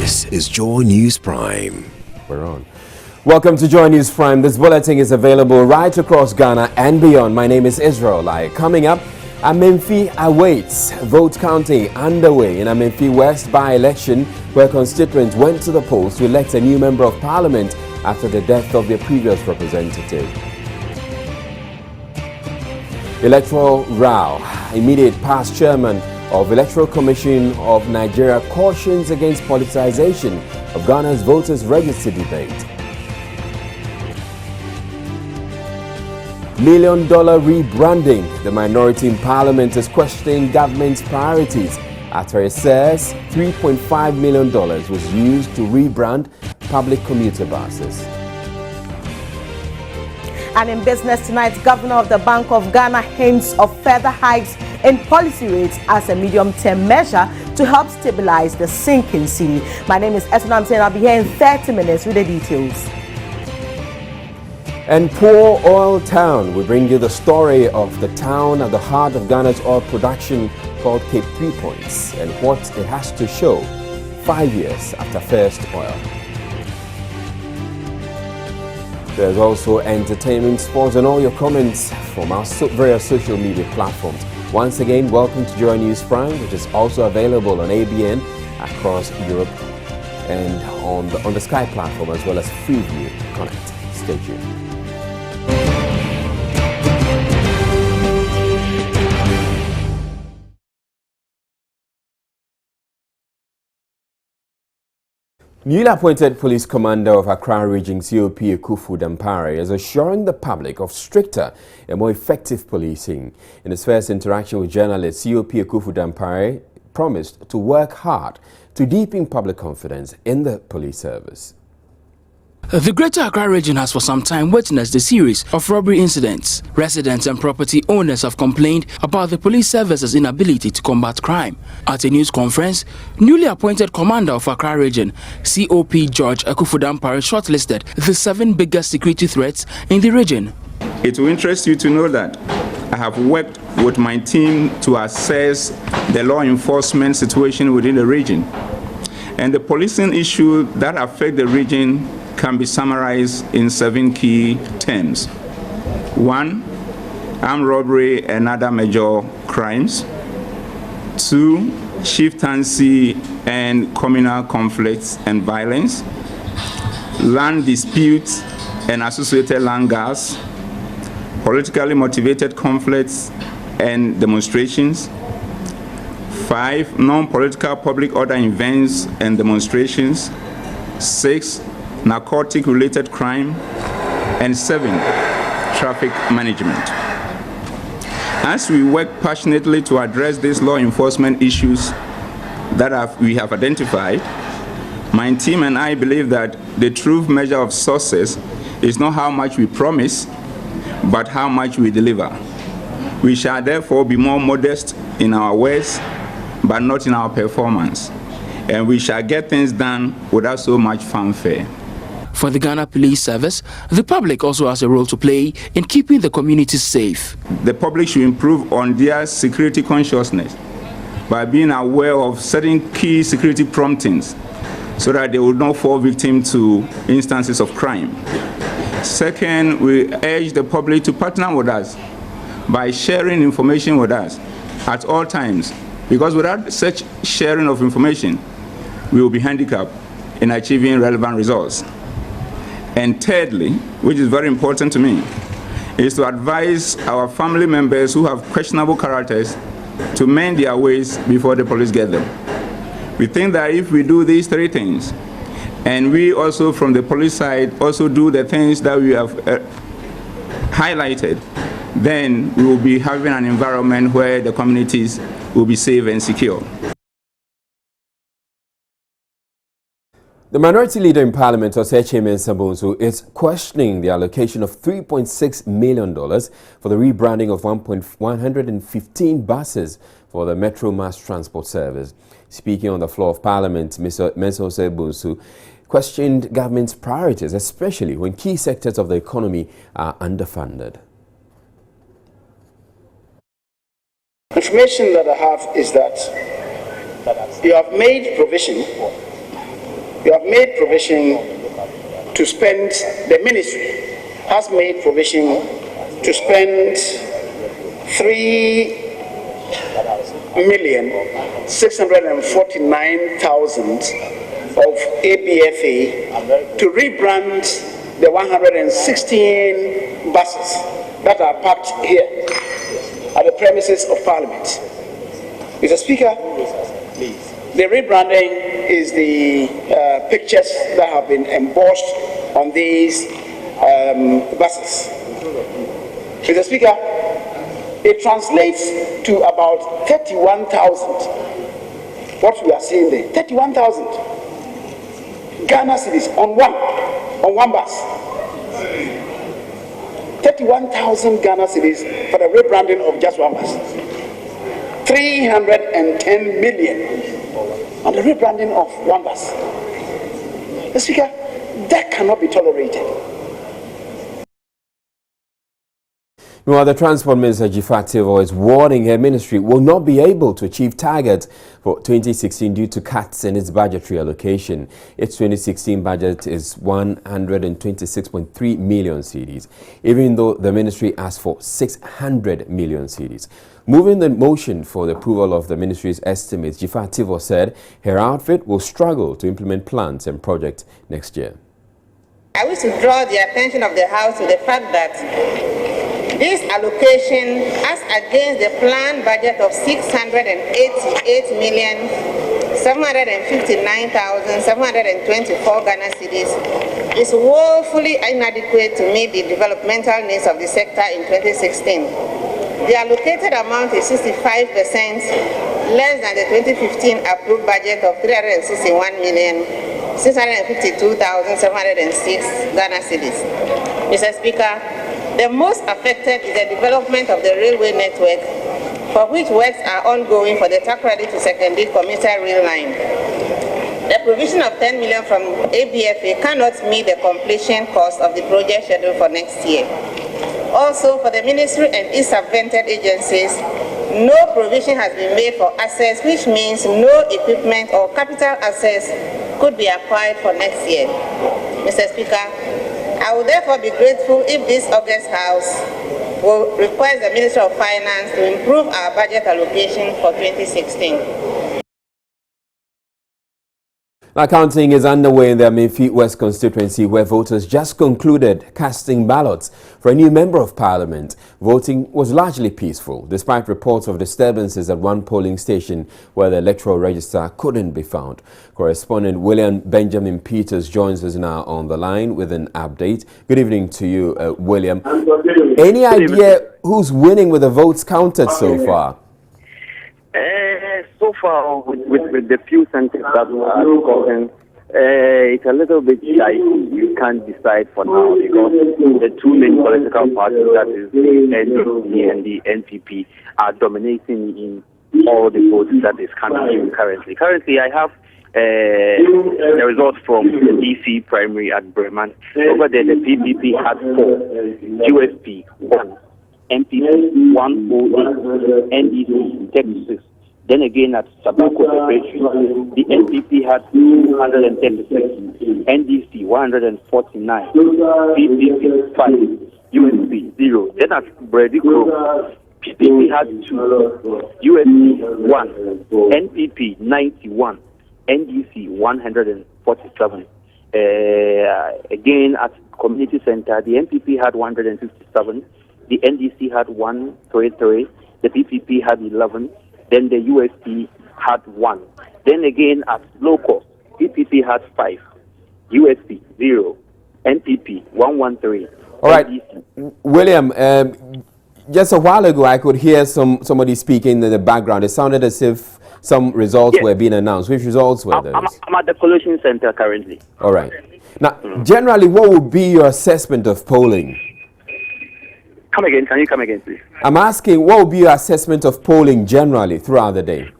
This is Joy News Prime. We're on. Welcome to Joy News Prime. This bulletin is available right across Ghana and beyond. My name is Israel. Coming up, Amenfi awaits vote counting underway in Amenfi West by-election, where constituents went to the polls to elect a new member of parliament after the death of their previous representative. Electoral row. Immediate past chairman of Electoral Commission of Nigeria cautions against politicization of Ghana's voters register debate. $1 million rebranding. The minority in parliament is questioning government's priorities after it says $3.5 million was used to rebrand public commuter buses. And in business tonight, Governor of the Bank of Ghana hints of further hikes in policy rates as a medium-term measure to help stabilize the sinking cedi. My name is Esna. I'll be here in 30 minutes with the details. And Poor Oil Town, we bring you the story of the town at the heart of Ghana's oil production called Cape 3 Points and what it has to show 5 years after first oil. There's also entertainment, sports, and all your comments from our various social media platforms. Once again, welcome to Joy News Prime, which is also available on ABN across Europe and on the Sky platform, as well as Freeview Connect. Stay tuned. Newly appointed police commander of Accra Region COP Ekufu Dampare is assuring the public of stricter and more effective policing. In his first interaction with journalists, COP Ekufu Dampare promised to work hard to deepen public confidence in the police service. The Greater Accra region has for some time witnessed a series of robbery incidents. Residents and property owners have complained about the police service's inability to combat crime. At a news conference, newly appointed commander of Accra region, COP George Ekufu Dampare, shortlisted the 7 biggest security threats in the region. It will interest you to know that I have worked with my team to assess the law enforcement situation within the region. And the policing issues that affect the region can be summarized in 7 key terms. 1, armed robbery and other major crimes. 2, chieftaincy and communal conflicts and violence. Land disputes and associated land guards. Politically motivated conflicts and demonstrations. 5, non-political public order events and demonstrations. 6, narcotic-related crime, and 7, traffic management. As we work passionately to address these law enforcement issues that we have identified, my team and I believe that the true measure of success is not how much we promise, but how much we deliver. We shall therefore be more modest in our words, but not in our performance. And we shall get things done without so much fanfare. For the Ghana Police Service, the public also has a role to play in keeping the community safe. The public should improve on their security consciousness by being aware of certain key security promptings so that they will not fall victim to instances of crime. Second, we urge the public to partner with us by sharing information with us at all times, because without such sharing of information, we will be handicapped in achieving relevant results. And thirdly, which is very important to me, is to advise our family members who have questionable characters to mend their ways before the police get them. We think that if we do these 3 things, and we also from the police side also do the things that we have highlighted, then we will be having an environment where the communities will be safe and secure. The minority leader in Parliament, Osei Asare, is questioning the allocation of $3.6 million for the rebranding of 115 buses for the Metro Mass Transport Service. Speaking on the floor of Parliament, Mr. Osei questioned government's priorities, especially when key sectors of the economy are underfunded. Information that I have is that you have made provision you have made provision to spend, the ministry has made provision to spend 3,649,000 of ABFA to rebrand the 116 buses that are parked here at the premises of Parliament. Mr. Speaker, the rebranding is the pictures that have been embossed on these buses. Mr. Speaker, it translates to about 31,000. What we are seeing there, 31,000 Ghana cedis on one bus. 31,000 Ghana cedis for the rebranding of just one bus. 310 million on the rebranding of one bus. Mr. Speaker, that cannot be tolerated. Meanwhile, the Transport Minister Ghana.Video is warning her ministry will not be able to achieve targets for 2016 due to cuts in its budgetary allocation. Its 2016 budget is 126.3 million cedis, even though the ministry asked for 600 million cedis. Moving the motion for the approval of the ministry's estimates, Ghana.Video said her outfit will struggle to implement plans and projects next year. I wish to draw the attention of the House to the fact that this allocation, as against the planned budget of 688,759,724 Ghana cedis, is woefully inadequate to meet the developmental needs of the sector in 2016. The allocated amount is 65% less than the 2015 approved budget of 361,652,706 Ghana cedis. Mr. Speaker, the most affected is the development of the railway network, for which works are ongoing for the Takoradi to Secondary commuter rail line. The provision of 10 million from ABFA cannot meet the completion cost of the project schedule for next year. Also, for the ministry and its subvented agencies, no provision has been made for assets, which means no equipment or capital assets could be acquired for next year. Mr. Speaker, I would therefore be grateful if this August House will request the Minister of Finance to improve our budget allocation for 2016. Now, counting is underway in the Menfi West constituency, where voters just concluded casting ballots for a new member of parliament. Voting was largely peaceful, despite reports of disturbances at one polling station where the electoral register couldn't be found. Correspondent William Benjamin Peters joins us now on the line with an update. Good evening to you, William. Any idea who's winning with the votes counted so far? So far, with the few centers that are gotten, it's a little bit dicey. You can't decide for now because the two main political parties, that is the NDC and the NPP, are dominating in all the votes that is coming in currently. Currently, I have the results from the DC primary at Barima. Over there, the PPP had 4, USP 1, NPP 108, NDC 36. Then again at Sabako Preparatory, the NPP had 236, NDC 149, PPP 5, USP 0. Then at Bredicro, PPP had 2, USP 1, NPP 91, NDC 147. Again at Community Center, the NPP had 157, the NDC had 133, the PPP had 11. Then the USP had 1. Then again at low cost, PPP had 5, USP 0, NPP 113. All right, William. Just a while ago, I could hear somebody speaking in the background. It sounded as if some results were being announced. Which results were those? I'm at the collation center currently. All right. Now, generally, what would be your assessment of polling? Come again. Can you come again, please? I'm asking, what would be your assessment of polling generally throughout the day?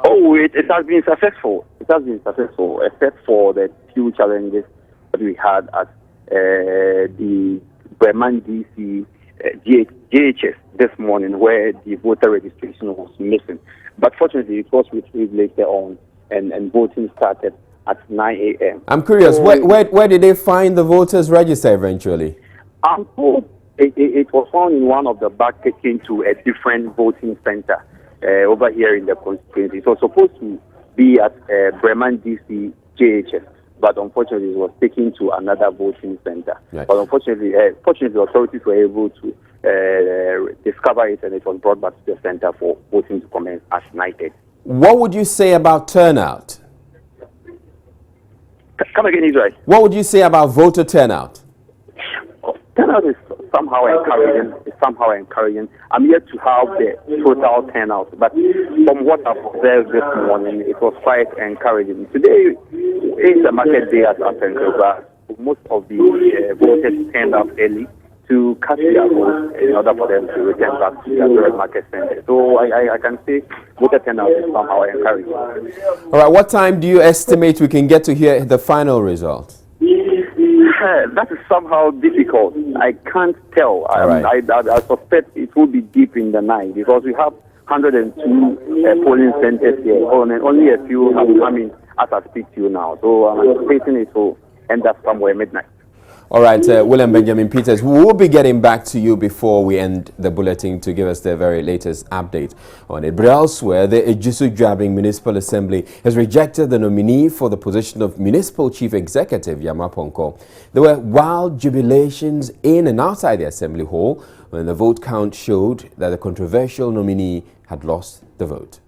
Oh, it has been successful. It has been successful, except for the few challenges that we had at the Bremen DC GHS this morning, where the voter registration was missing. But fortunately, because we retrieved later on and voting started at 9 a.m. I'm curious, So, where did they find the voters register eventually? I'm told it was found in one of the back taken to a different voting center over here in the constituency. It was supposed to be at Bremen DC JHS, but unfortunately it was taken to another voting center. Right. But unfortunately, fortunately, the authorities were able to discover it, and it was brought back to the center for voting to commence at 9:30. What would you say about turnout? Come again, Israel. What would you say about voter turnout? Turnout is somehow encouraging. I'm yet to have the total turnout, but from what I've observed this morning, it was quite encouraging. Today is a market day at Asenko, but most of the voters turned up early to cast their votes in order for them to return back to their market center. So I can say voter turnout is somehow encouraging. All right, what time do you estimate we can get to hear the final result? That is somehow difficult. I can't tell. Right. I suspect it will be deep in the night because we have 102 polling centers here. Only a few have come in as I speak to you now. So I'm anticipating it will end up somewhere midnight. All right, William Benjamin Peters, we will be getting back to you before we end the bulletin to give us the very latest update on it. But elsewhere, the Ejisu-Juabin Municipal Assembly has rejected the nominee for the position of Municipal Chief Executive, Yama Ponko. There were wild jubilations in and outside the Assembly Hall when the vote count showed that the controversial nominee had lost the vote.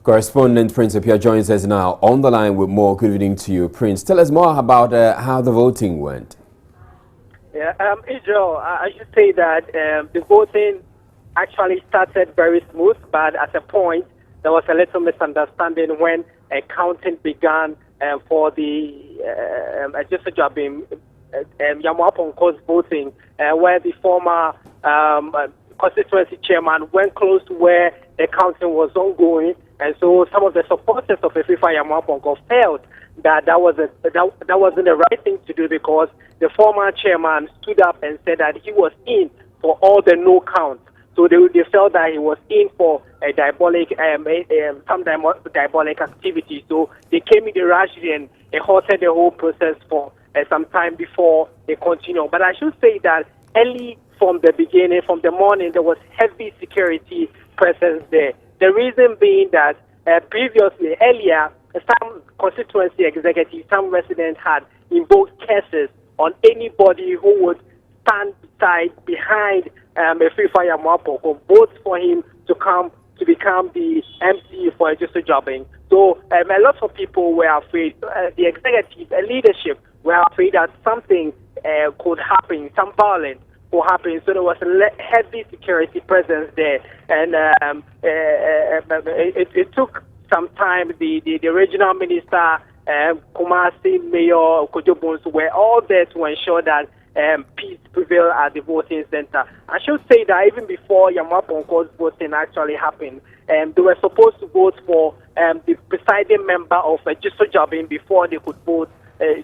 Correspondent Prince Apia joins us now on the line with more. Good evening to you, Prince. Tell us more about how the voting went. Yeah, Israel, I should say that the voting actually started very smooth, but at a point there was a little misunderstanding when counting began for the Ejisu-Juabin Yama Ponko's voting, where the former constituency chairman went close to where the counting was ongoing. And so some of the supporters of Efifa Yama Ponko felt that that wasn't the right thing to do because the former chairman stood up and said that he was in for all the no counts. So they felt that he was in for a diabolic, some diabolic activity. So they came in the rush and halted the whole process for some time before they continued. But I should say that early from the beginning, from the morning, there was heavy security presence there. The reason being that previously, earlier, some constituency executives, some residents had invoked curses on anybody who would stand behind Efifa Yama Ponko, vote for him to become the MC for Ejisu-Juabin. So a lot of people were afraid, the executive leadership were afraid that something could happen, some violence will happen. So there was a heavy security presence there, and it took some time. The regional minister, Kumasi Mayor Kojobons were all there to ensure that peace prevailed at the voting center. I should say that even before Yama Ponko's voting actually happened, they were supposed to vote for the presiding member of Ejisu-Juabin before they could vote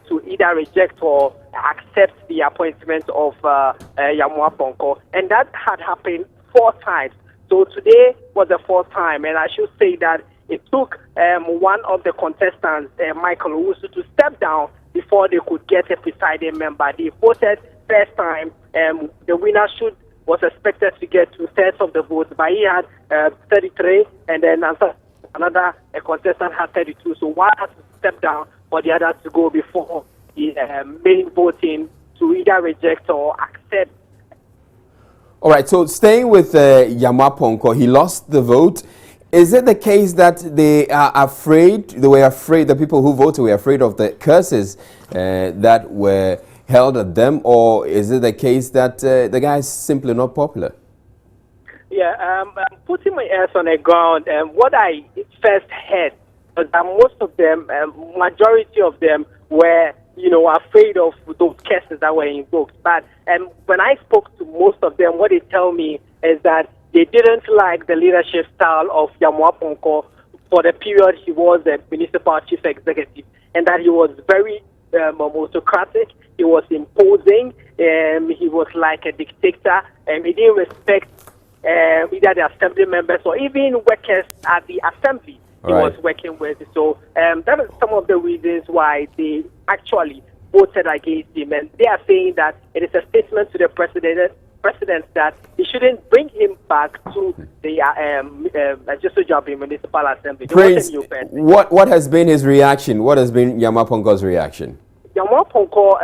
to either reject or accept the appointment of Yama Ponko. And that had happened 4 times. So today was the 4th time. And I should say that it took one of the contestants, Michael Owusu, to step down before they could get a presiding member. They voted first time. The winner was expected to get 2/3 of the votes, but he had 33, and then another contestant had 32. So one had to step down for the others to go before the main voting to either reject or accept. All right, so staying with Yama Ponko, he lost the vote. Is it the case that they are afraid, the people who voted were afraid of the curses that were held at them, or is it the case that the guy is simply not popular? Yeah, I'm putting my ears on the ground, and what I first heard was that most of them, majority of them, were afraid of those cases that were invoked. But when I spoke to most of them, what they tell me is that they didn't like the leadership style of Yama Ponko for the period he was the municipal chief executive, and that he was very autocratic, he was imposing, he was like a dictator, and he didn't respect either the assembly members or even workers at the assembly he was working with. So that is some of the reasons why they actually voted against him. And they are saying that it is a statement to the president that he shouldn't bring him back to the Municipal Assembly. Prince, what has been his reaction? What has been Yama Ponko's reaction? Yama Ponko,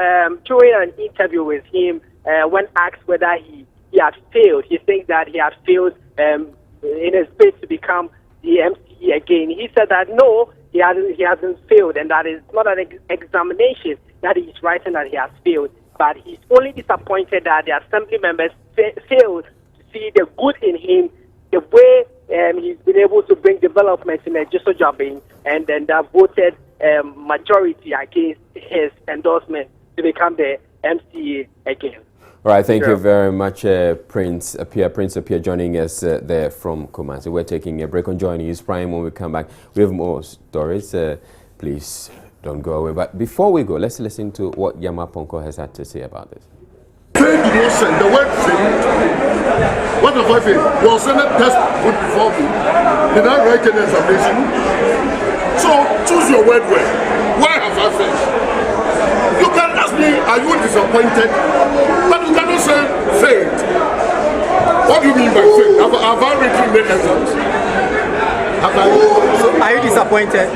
during an interview with him, when asked whether he had failed, he thinks that he had failed in his bid to become the MCE again. He said that no, he hasn't failed, and that is not an examination that he's writing that he has failed. But he's only disappointed that the assembly members failed to see the good in him, the way he's been able to bring development in Ejiso Jabin, and then that voted majority against his endorsement to become the MCA again. All right, thank you very much, Prince Appiah joining us there from Kumasi. We're taking a break on Joy News Prime. When we come back, we have more stories. Please don't go away. But before we go, let's listen to what Yama Ponko has had to say about this. Trade motion, the word failed. What have I failed? Well, Senate test put before me. Did I write an examination? So choose your word well. Why have I failed? You can ask me, are you disappointed? But you cannot say failed. What do you mean by failed? Have I written the exams? So are you disappointed?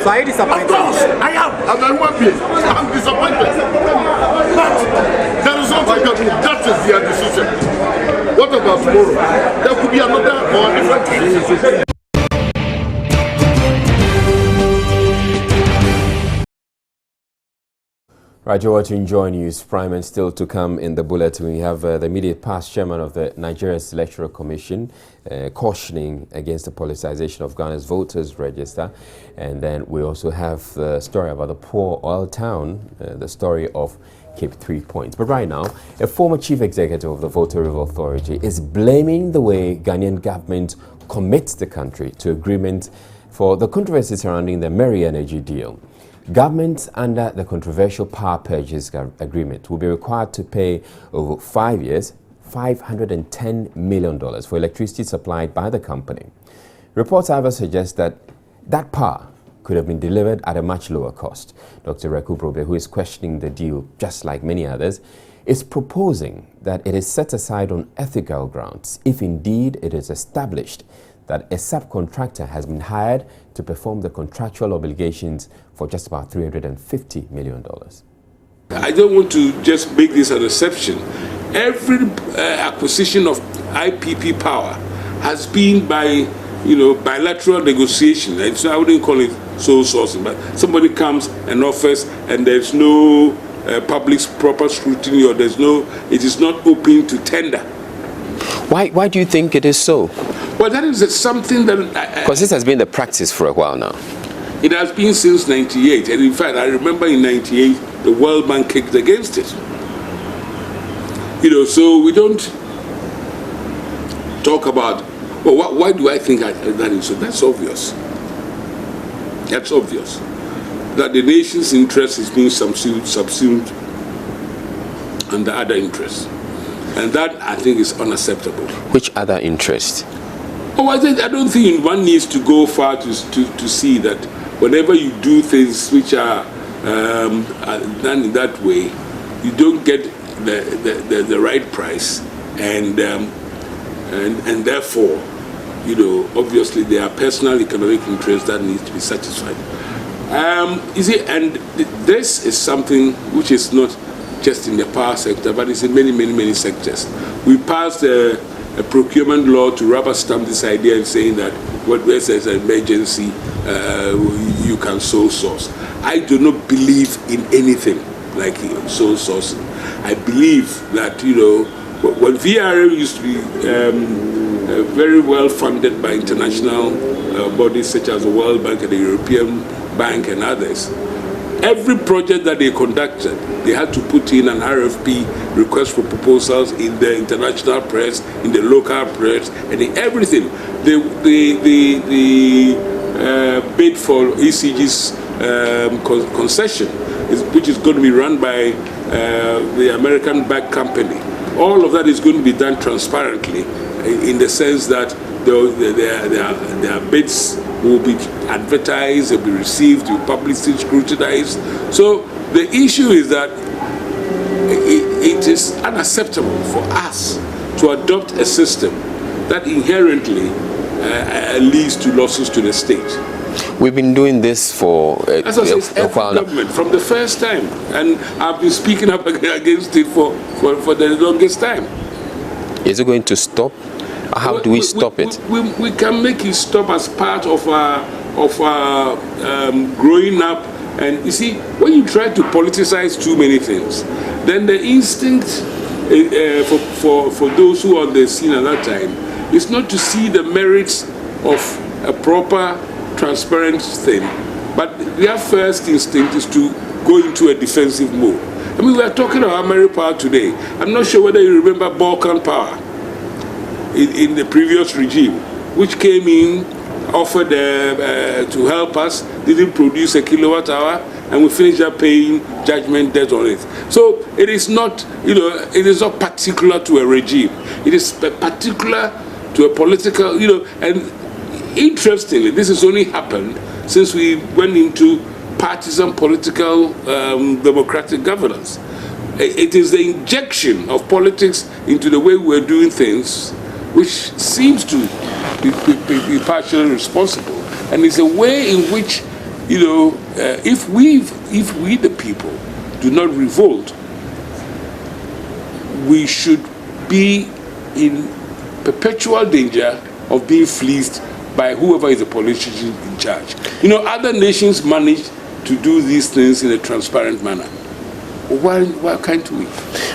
So are you disappointed? Of course, I am. I'm disappointed. But there is something that is their decision. What about tomorrow? There could be another or different thing. Right, you're watching Joy News Prime, and still to come in the bulletin, we have the immediate past chairman of the Nigeria's Electoral Commission cautioning against the politicization of Ghana's voters register. And then we also have the story about the poor oil town, the story of Cape 3 Points. But right now, a former chief executive of the Volta River Authority is blaming the way Ghanaian government commits the country to agreement for the controversy surrounding the Mary Energy deal. Governments under the controversial power purchase agreement will be required to pay over 5 years $510 million for electricity supplied by the company. Reports, however, suggest that that power could have been delivered at a much lower cost. Dr. Reku Probe, who is questioning the deal just like many others, is proposing that it is set aside on ethical grounds if indeed it is established that a subcontractor has been hired to perform the contractual obligations for just about $350 million. I don't want to just make this an exception. Every acquisition of IPP power has been by, bilateral negotiation. So I wouldn't call it sole sourcing, but somebody comes and offers, and there's no public proper scrutiny, or it is not open to tender. Why do you think it is so? Well, that is something that... Because this has been the practice for a while now. It has been since 98, and in fact, I remember in 98, the World Bank kicked against it. So we don't talk about, well, why do I think that is so? That's obvious. That's obvious. That the nation's interest is being subsumed under other interests. And that, I think, is unacceptable. Which other interest? Oh, I don't think one needs to go far to see that whenever you do things which are done in that way, you don't get the right price, and therefore, obviously there are personal economic interests that need to be satisfied. You see, and this is something which is not just in the power sector, but it's in many sectors. We passed a procurement law to rubber stamp this idea of saying that when there's an emergency, you can sole source. I do not believe in anything like sole sourcing. I believe that, when VRM used to be very well funded by international bodies such as the World Bank and the European Bank and others, every project that they conducted, they had to put in an RFP, request for proposals, in the international press, in the local press, and in everything. The bid for ECG's concession, which is going to be run by the American-backed company, all of that is going to be done transparently in the sense that their bids will be advertised, they'll be received, they'll be publicly scrutinized. So the issue is that it is unacceptable for us to adopt a system that inherently leads to losses to the state. We've been doing this for a while now. Government from the first time, and I've been speaking up against it for the longest time. Is it going to stop? How do we stop it? We can make it stop as part of our growing up. And you see, when you try to politicize too many things, then the instinct for those who are on the scene at that time is not to see the merits of a proper, transparent thing, but their first instinct is to go into a defensive mode. I mean, we are talking about AmeriPower today. I'm not sure whether you remember Balkan Power in the previous regime, which came in, offered to help us, didn't produce a kilowatt hour, and we finished up paying judgment debt on it. So it is not, it is not particular to a regime. It is particular to a political, and interestingly, this has only happened since we went into partisan political democratic governance. It is the injection of politics into the way we're doing things which seems to be partially responsible. And it's a way in which, if we the people do not revolt, we should be in perpetual danger of being fleeced by whoever is the politician in charge. Other nations manage to do these things in a transparent manner. Why can't we?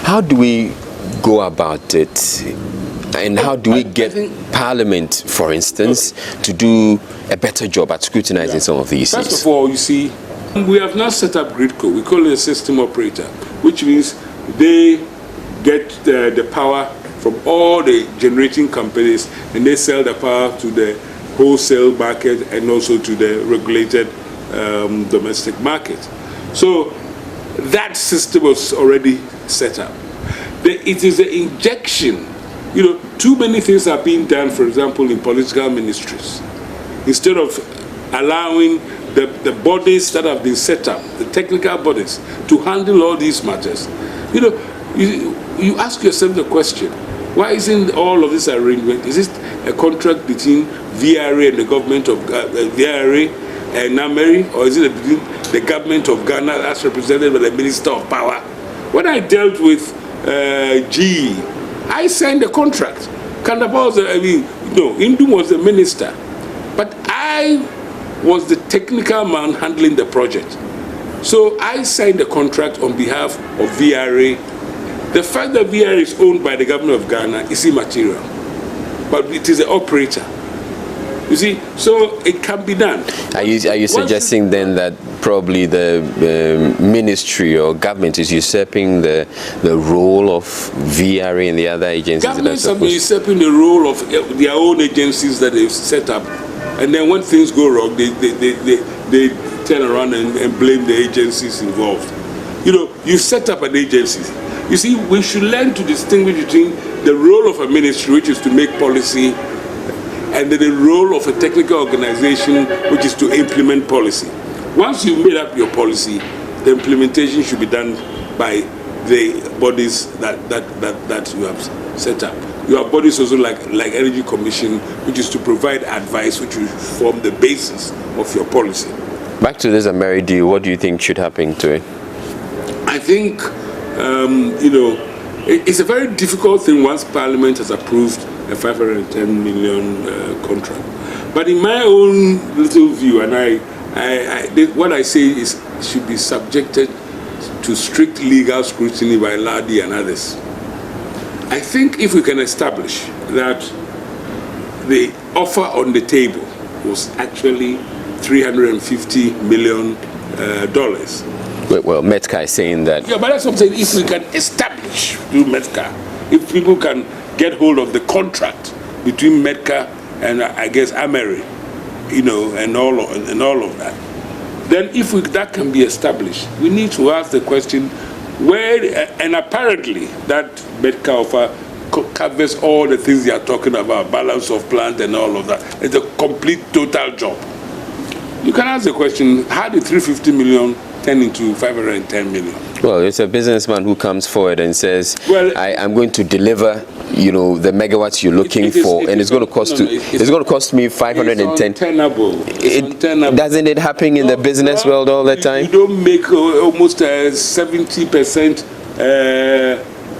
How do we go about it? And how do we get Parliament, for instance, to do a better job at scrutinizing some of these things? First of all, you see, we have now set up GRIDCO. We call it a system operator, which means they get the power from all the generating companies, and they sell the power to the wholesale market and also to the regulated domestic market. So that system was already set up. It is an injection. Too many things are being done, for example, in political ministries. Instead of allowing the bodies that have been set up, the technical bodies, to handle all these matters. You ask yourself the question, why isn't all of this arrangement, is this a contract between VRA and the government of VRA and Nameri, or is it between the government of Ghana as represented by the Minister of Power? When I dealt with GE, I signed a contract. Indum was the minister, but I was the technical man handling the project. So I signed a contract on behalf of VRA. The fact that VRA is owned by the government of Ghana is immaterial, but it is the operator. You see, so it can be done. Are you suggesting then that probably the ministry or government is usurping the role of VRA and the other agencies? Governments have been usurping the role of their own agencies that they've set up, and then when things go wrong, they turn around and blame the agencies involved. You set up an agency. You see, we should learn to distinguish between the role of a ministry, which is to make policy, and the role of a technical organization, which is to implement policy. Once you've made up your policy, the implementation should be done by the bodies that you have set up. You have bodies also like Energy Commission, which is to provide advice, which will form the basis of your policy. Back to this Ameri deal, what do you think should happen to it? I think, it's a very difficult thing once Parliament has approved a 510 million contract. But in my own little view, and what I say is should be subjected to strict legal scrutiny by Ladi and others. I think if we can establish that the offer on the table was actually $350 million. Well, Metka is saying that. Yeah, but that's what I'm saying. If we can establish through Metka, if people can get hold of the contract between Metka and I guess Ameri, and all of that, then if that can be established, we need to ask the question: and apparently that Medca offer covers all the things they are talking about, balance of plant and all of that. It's a complete total job. You can ask the question, how did 350 million turn into 510 million? Well, it's a businessman who comes forward and says, well, I'm going to deliver, the megawatts you're looking for, and it's going to cost it's going to cost me 510. It's untenable. Doesn't it happen in the business world all the time? You don't make almost 70%.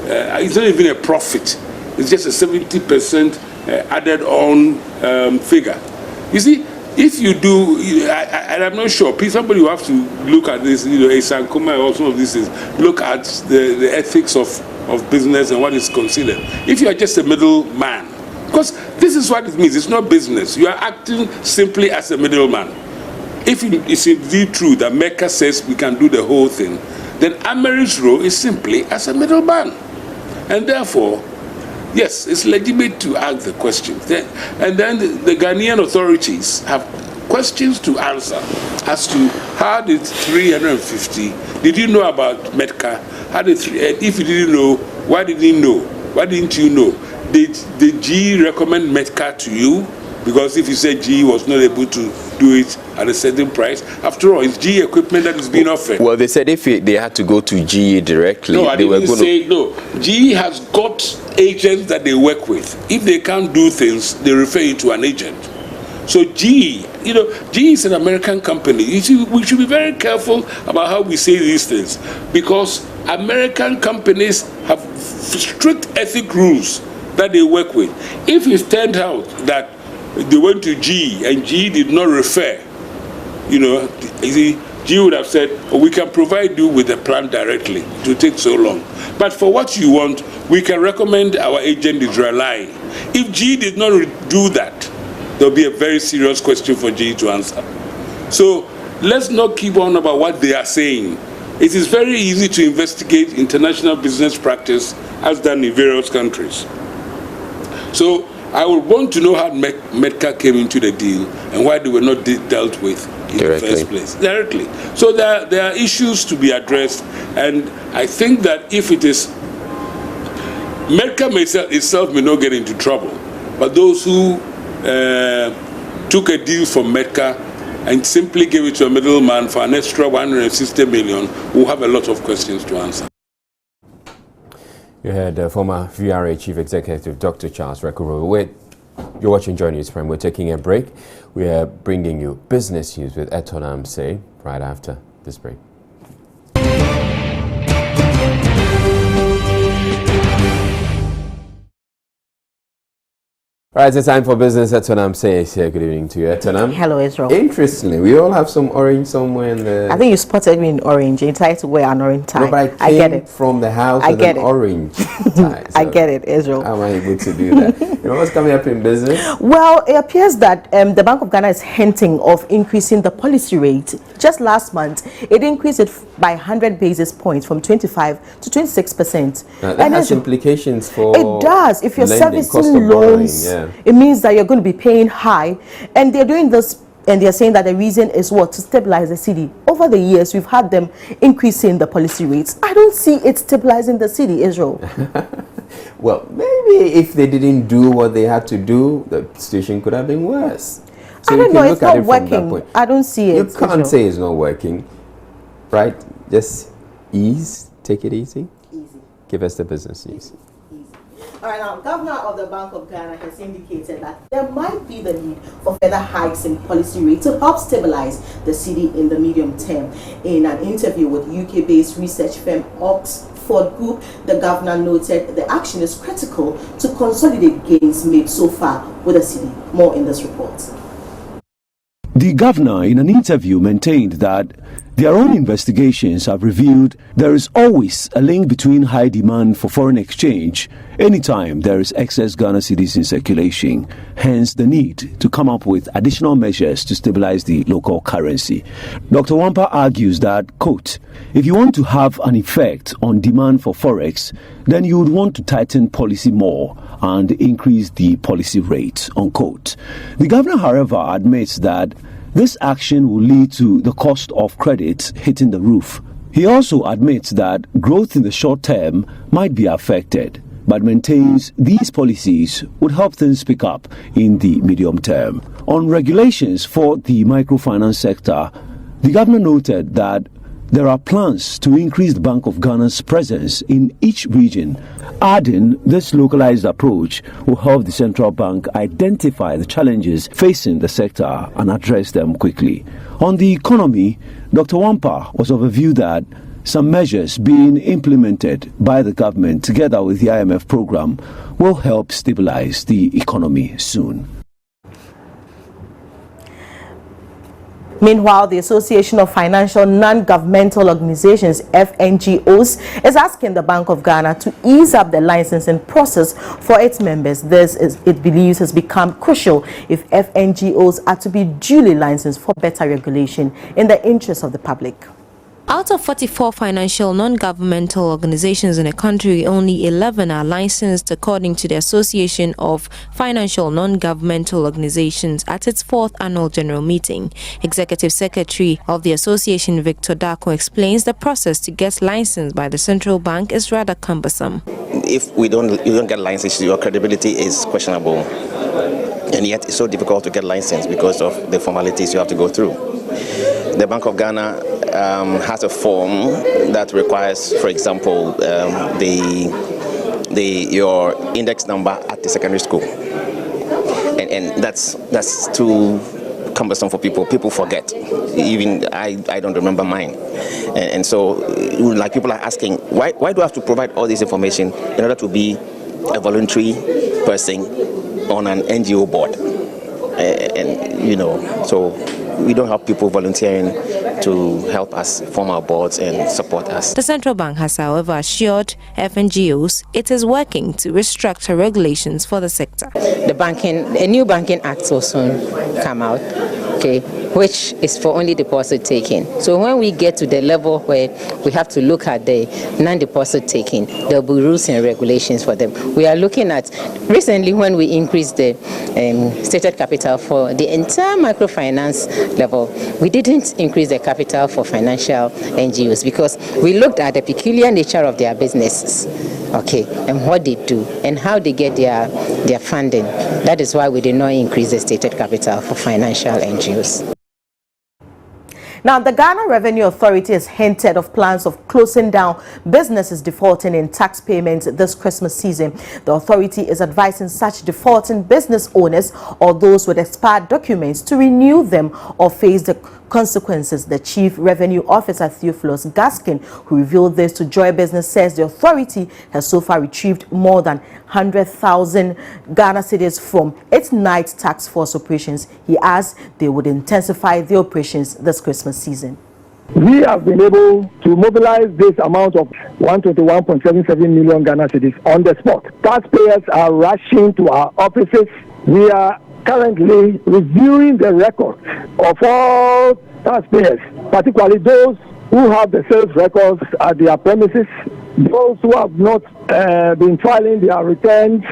It's not even a profit. It's just a 70% added on figure. You see, if you do, and I'm not sure, somebody will have to look at this, Sankoma or some of these things, look at the ethics of business and what is considered. If you are just a middleman, because this is what it means, it's not business. You are acting simply as a middleman. If it's indeed true that Mecca says we can do the whole thing, then Ameri's role is simply as a middleman. And therefore, yes, it's legitimate to ask the questions. And then the Ghanaian authorities have questions to answer as to how did 350, did you know about Medca? If you didn't know, why didn't you know? Why didn't you know? Did GE recommend Medca to you? Because if you said GE was not able to do it at a certain price, after all, it's GE equipment that is being offered. Well, they said if they had to go to GE directly, no, they were going to... No, GE has got agents that they work with. If they can't do things, they refer you to an agent. So GE, GE is an American company. You see, we should be very careful about how we say these things, because American companies have strict ethic rules that they work with. If it turned out that they went to GE and GE did not refer, you see, GE would have said, we can provide you with the plant directly. It will take so long. But for what you want, we can recommend our agent is relying. If GE did not do that, there'll be a very serious question for GE to answer. So let's not keep on about what they are saying. It is very easy to investigate international business practice as done in various countries. So I would want to know how Medca came into the deal and why they were not dealt with in the first place. Directly. So there are issues to be addressed, and I think that if it is, Medca itself may not get into trouble, but those who took a deal from Medca and simply gave it to a middleman for an extra 160 million will have a lot of questions to answer. You heard former VRA Chief Executive Dr. Charles Rekuro. You're watching Joy News Prime. We're taking a break. We are bringing you business news with Barima Osei right after this break. All right, it's time for business. Barima Osei is here. Good evening to you, Barima. Hello, Israel. Interestingly, we all have some orange somewhere in the... I think you spotted me in orange. You decided to wear an orange tie. No, but I get it. From the house with an orange tie. So I get it, Israel. How am I able to do that? What's coming up in business? Well, it appears that the Bank of Ghana is hinting of increasing the policy rate. Just last month, it increased it by 100 basis points from 25 to 26%. Now, that has implications for... It does. If you're servicing loans, it means that you're going to be paying high. And they're doing this, and they're saying that the reason is what? To stabilize the city. Over the years, we've had them increasing the policy rates. I don't see it stabilizing the city, Israel. Well, maybe if they didn't do what they had to do, the situation could have been worse. So I don't know, it's not working. I don't see it. You can't say it's not working, right? Just take it easy. Easy. Give us the business news. All right, now, Governor of the Bank of Ghana has indicated that there might be the need for further hikes in policy rate to help stabilize the city in the medium term. In an interview with UK-based research firm Oxford Group, the governor noted the action is critical to consolidate gains made so far with the city. More in this report. The governor, in an interview, maintained that their own investigations have revealed there is always a link between high demand for foreign exchange anytime there is excess Ghana cedis in circulation, hence the need to come up with additional measures to stabilize the local currency. Dr. Wampa argues that, quote, if you want to have an effect on demand for forex, then you would want to tighten policy more and increase the policy rate, unquote. The governor, however, admits that this action will lead to the cost of credit hitting the roof He also admits that growth in the short term might be affected, but maintains these policies would help things pick up in the medium term. On regulations for the microfinance sector, the governor noted that there are plans to increase the Bank of Ghana's presence in each region, adding this localized approach will help the central bank identify the challenges facing the sector and address them quickly. On the economy, Dr. Wampa was of a view that some measures being implemented by the government together with the IMF program will help stabilize the economy soon. Meanwhile, the Association of Financial Non-Governmental Organizations, FNGOs, is asking the Bank of Ghana to ease up the licensing process for its members. This, it believes, has become crucial if FNGOs are to be duly licensed for better regulation in the interest of the public. Out of 44 financial non-governmental organizations in the country, only 11 are licensed, according to the Association of Financial Non-Governmental Organizations at its 4th annual general meeting. Executive Secretary of the association, Victor Dako, explains the process to get licensed by the central bank is rather cumbersome. If you don't get licensed, your credibility is questionable, and yet it's so difficult to get licensed because of the formalities you have to go through. The Bank of Ghana has a form that requires, for example, your index number at the secondary school, and that's too cumbersome for people. People forget. Even I don't remember mine, and so like people are asking, why do I have to provide all this information in order to be a voluntary person on an NGO board? And so we don't have people volunteering to help us form our boards and support us. The central bank has, however, assured FNGOs it is working to restructure regulations for the sector. A new banking act will soon come out, okay, which is for only deposit taking. So when we get to the level where we have to look at the non-deposit taking, there will be rules and regulations for them. We are looking at, recently when we increased the stated capital for the entire microfinance level, we didn't increase the capital for financial NGOs because we looked at the peculiar nature of their businesses, okay, and what they do and how they get their funding. That is why we did not increase the stated capital for financial NGOs. Now, the Ghana Revenue Authority has hinted of plans of closing down businesses defaulting in tax payments this Christmas season. The authority is advising such defaulting business owners or those with expired documents to renew them or face the consequences. The Chief Revenue Officer, Theophilus Gaskin, who revealed this to Joy Business, says the authority has so far retrieved more than 100,000 Ghana cedis from its night tax force operations. He adds they would intensify the operations this Christmas season. We have been able to mobilize this amount of 121.77 million Ghana cedis on the spot. Taxpayers are rushing to our offices. We are currently reviewing the records of all taxpayers, particularly those who have the sales records at their premises, those who have not been filing their returns,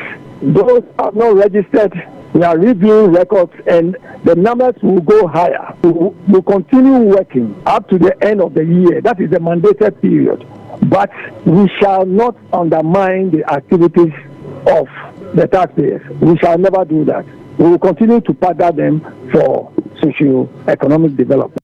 those who have not registered. We are reviewing records and the numbers will go higher. We will continue working up to the end of the year. That is the mandated period. But we shall not undermine the activities of the taxpayers. We shall never do that. We will continue to partner them for socio-economic development.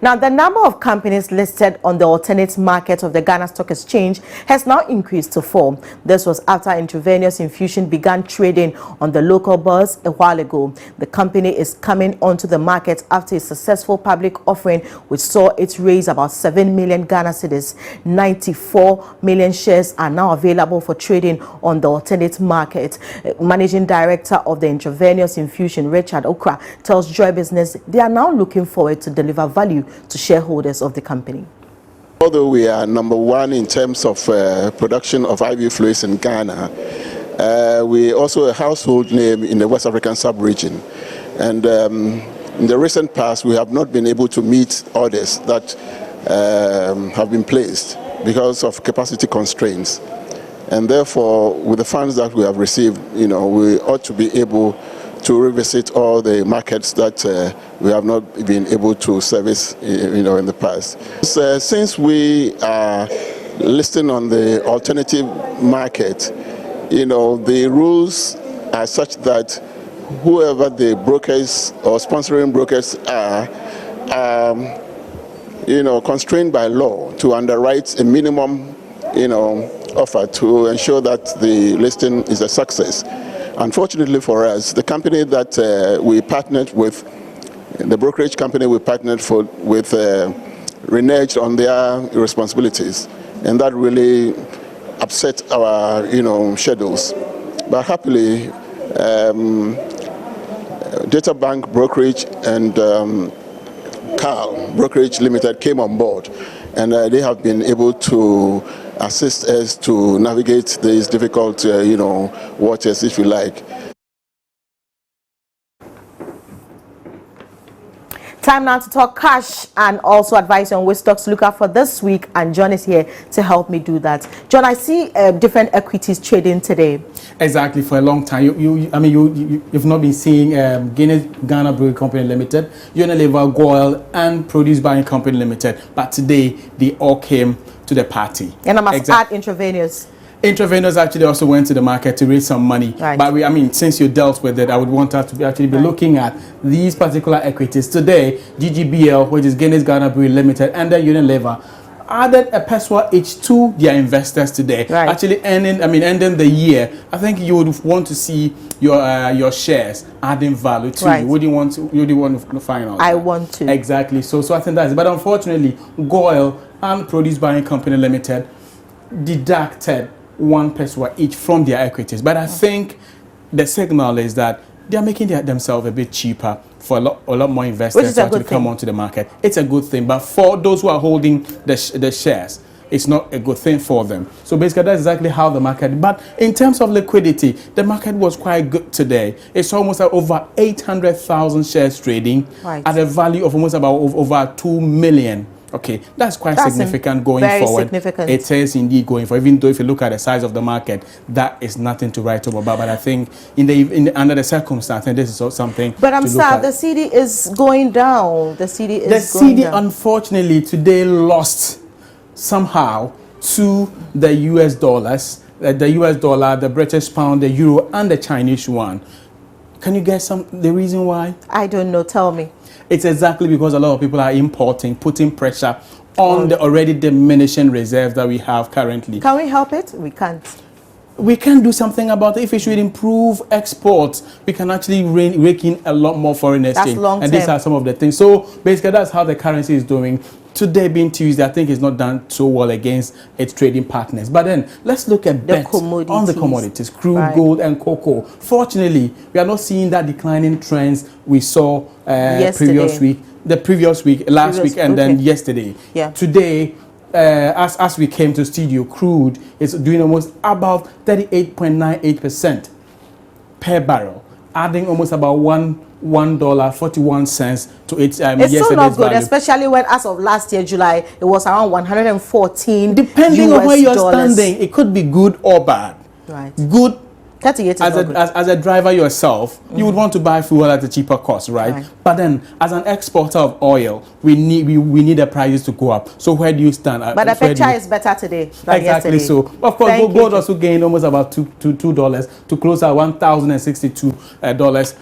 Now, the number of companies listed on the alternate market of the Ghana Stock Exchange has now increased to 4. This was after Intravenous Infusion began trading on the local bourse a while ago. The company is coming onto the market after a successful public offering which saw it raise about 7 million Ghana cedis. 94 million shares are now available for trading on the alternate market. Managing Director of the Intravenous Infusion, Richard Okra, tells Joy Business they are now looking forward to deliver value to shareholders of the company. Although we are number one in terms of production of IV fluids in Ghana, we are also a household name in the West African sub-region. And in the recent past, we have not been able to meet orders that have been placed because of capacity constraints. And therefore, with the funds that we have received, we ought to be able to revisit all the markets that we have not been able to service, in the past. Since we are listing on the alternative market, the rules are such that whoever the brokers or sponsoring brokers are, constrained by law to underwrite a minimum, offer to ensure that the listing is a success. Unfortunately for us, the company that we partnered with, the brokerage company we partnered with, reneged on their responsibilities, and that really upset our, schedules. But happily, Data Bank Brokerage and Carl Brokerage Limited came on board, and they have been able to assist us to navigate these difficult, waters, if you like. Time now to talk cash and also advice on which stocks to look at for this week, and John is here to help me do that. John, I see different equities trading today. Exactly, for a long time. You've not been seeing Ghana.Video Company Limited, Unilever, Goil, and Produce Buying Company Limited. But today, they all came to the party. And I must add Intravenous. Intravenous actually also went to the market to raise some money. Right. But since you dealt with it, I would want us to actually be looking at these particular equities. Today, GGBL, which is Ghana.Video Limited, and then Unilever, added a peswa each to their investors today. Right. Actually ending the year, I think you would want to see your shares adding value to you. Would you want to find out? I want to. Exactly. So I think that's it. But unfortunately, Goil and Produce Buying Company Limited deducted 1 peswa each from their equities. But I think the signal is that they are making themselves a bit cheaper for a lot more investors to actually come onto the market. It's a good thing, but for those who are holding the shares, it's not a good thing for them. So basically, that's exactly how the market. But in terms of liquidity, the market was quite good today. It's almost over 800,000 shares trading at a value of almost about over 2 million. Okay, that's quite significant going forward. Significant. It is indeed going forward. Even though if you look at the size of the market, that is nothing to write home about. But I think under the circumstances, this is something. But I'm sad the CD is going down. The CD unfortunately today lost somehow to the US dollars, the US dollar, the British pound, the euro, and the Chinese yuan. Can you guess the reason why? I don't know. Tell me. It's exactly because a lot of people are importing, putting pressure on the already diminishing reserves that we have currently. Can we help it? We can't. We can do something about it. If we should improve exports, we can actually rake in a lot more foreign exchange. That's long term. And these are some of the things. So basically, that's how the currency is doing. Today being Tuesday, I think it's not done so well against its trading partners. But then let's look at bets on the commodities, crude, gold, and cocoa. Fortunately, we are not seeing that declining trends we saw last week, and then yesterday. Yeah. Today, as we came to studio, crude is doing almost about 38.98% per barrel, adding almost about $1.41 to its it's still not good, especially when as of last year July it was around 114. Depending on where you're standing, it could be good or bad. Right. Good. As a driver yourself, you would want to buy fuel at a cheaper cost, right? But then, as an exporter of oil, we need the prices to go up. So where do you stand? But the picture is better today than yesterday. So, of course, gold also gained almost about $2 to close at $1,062.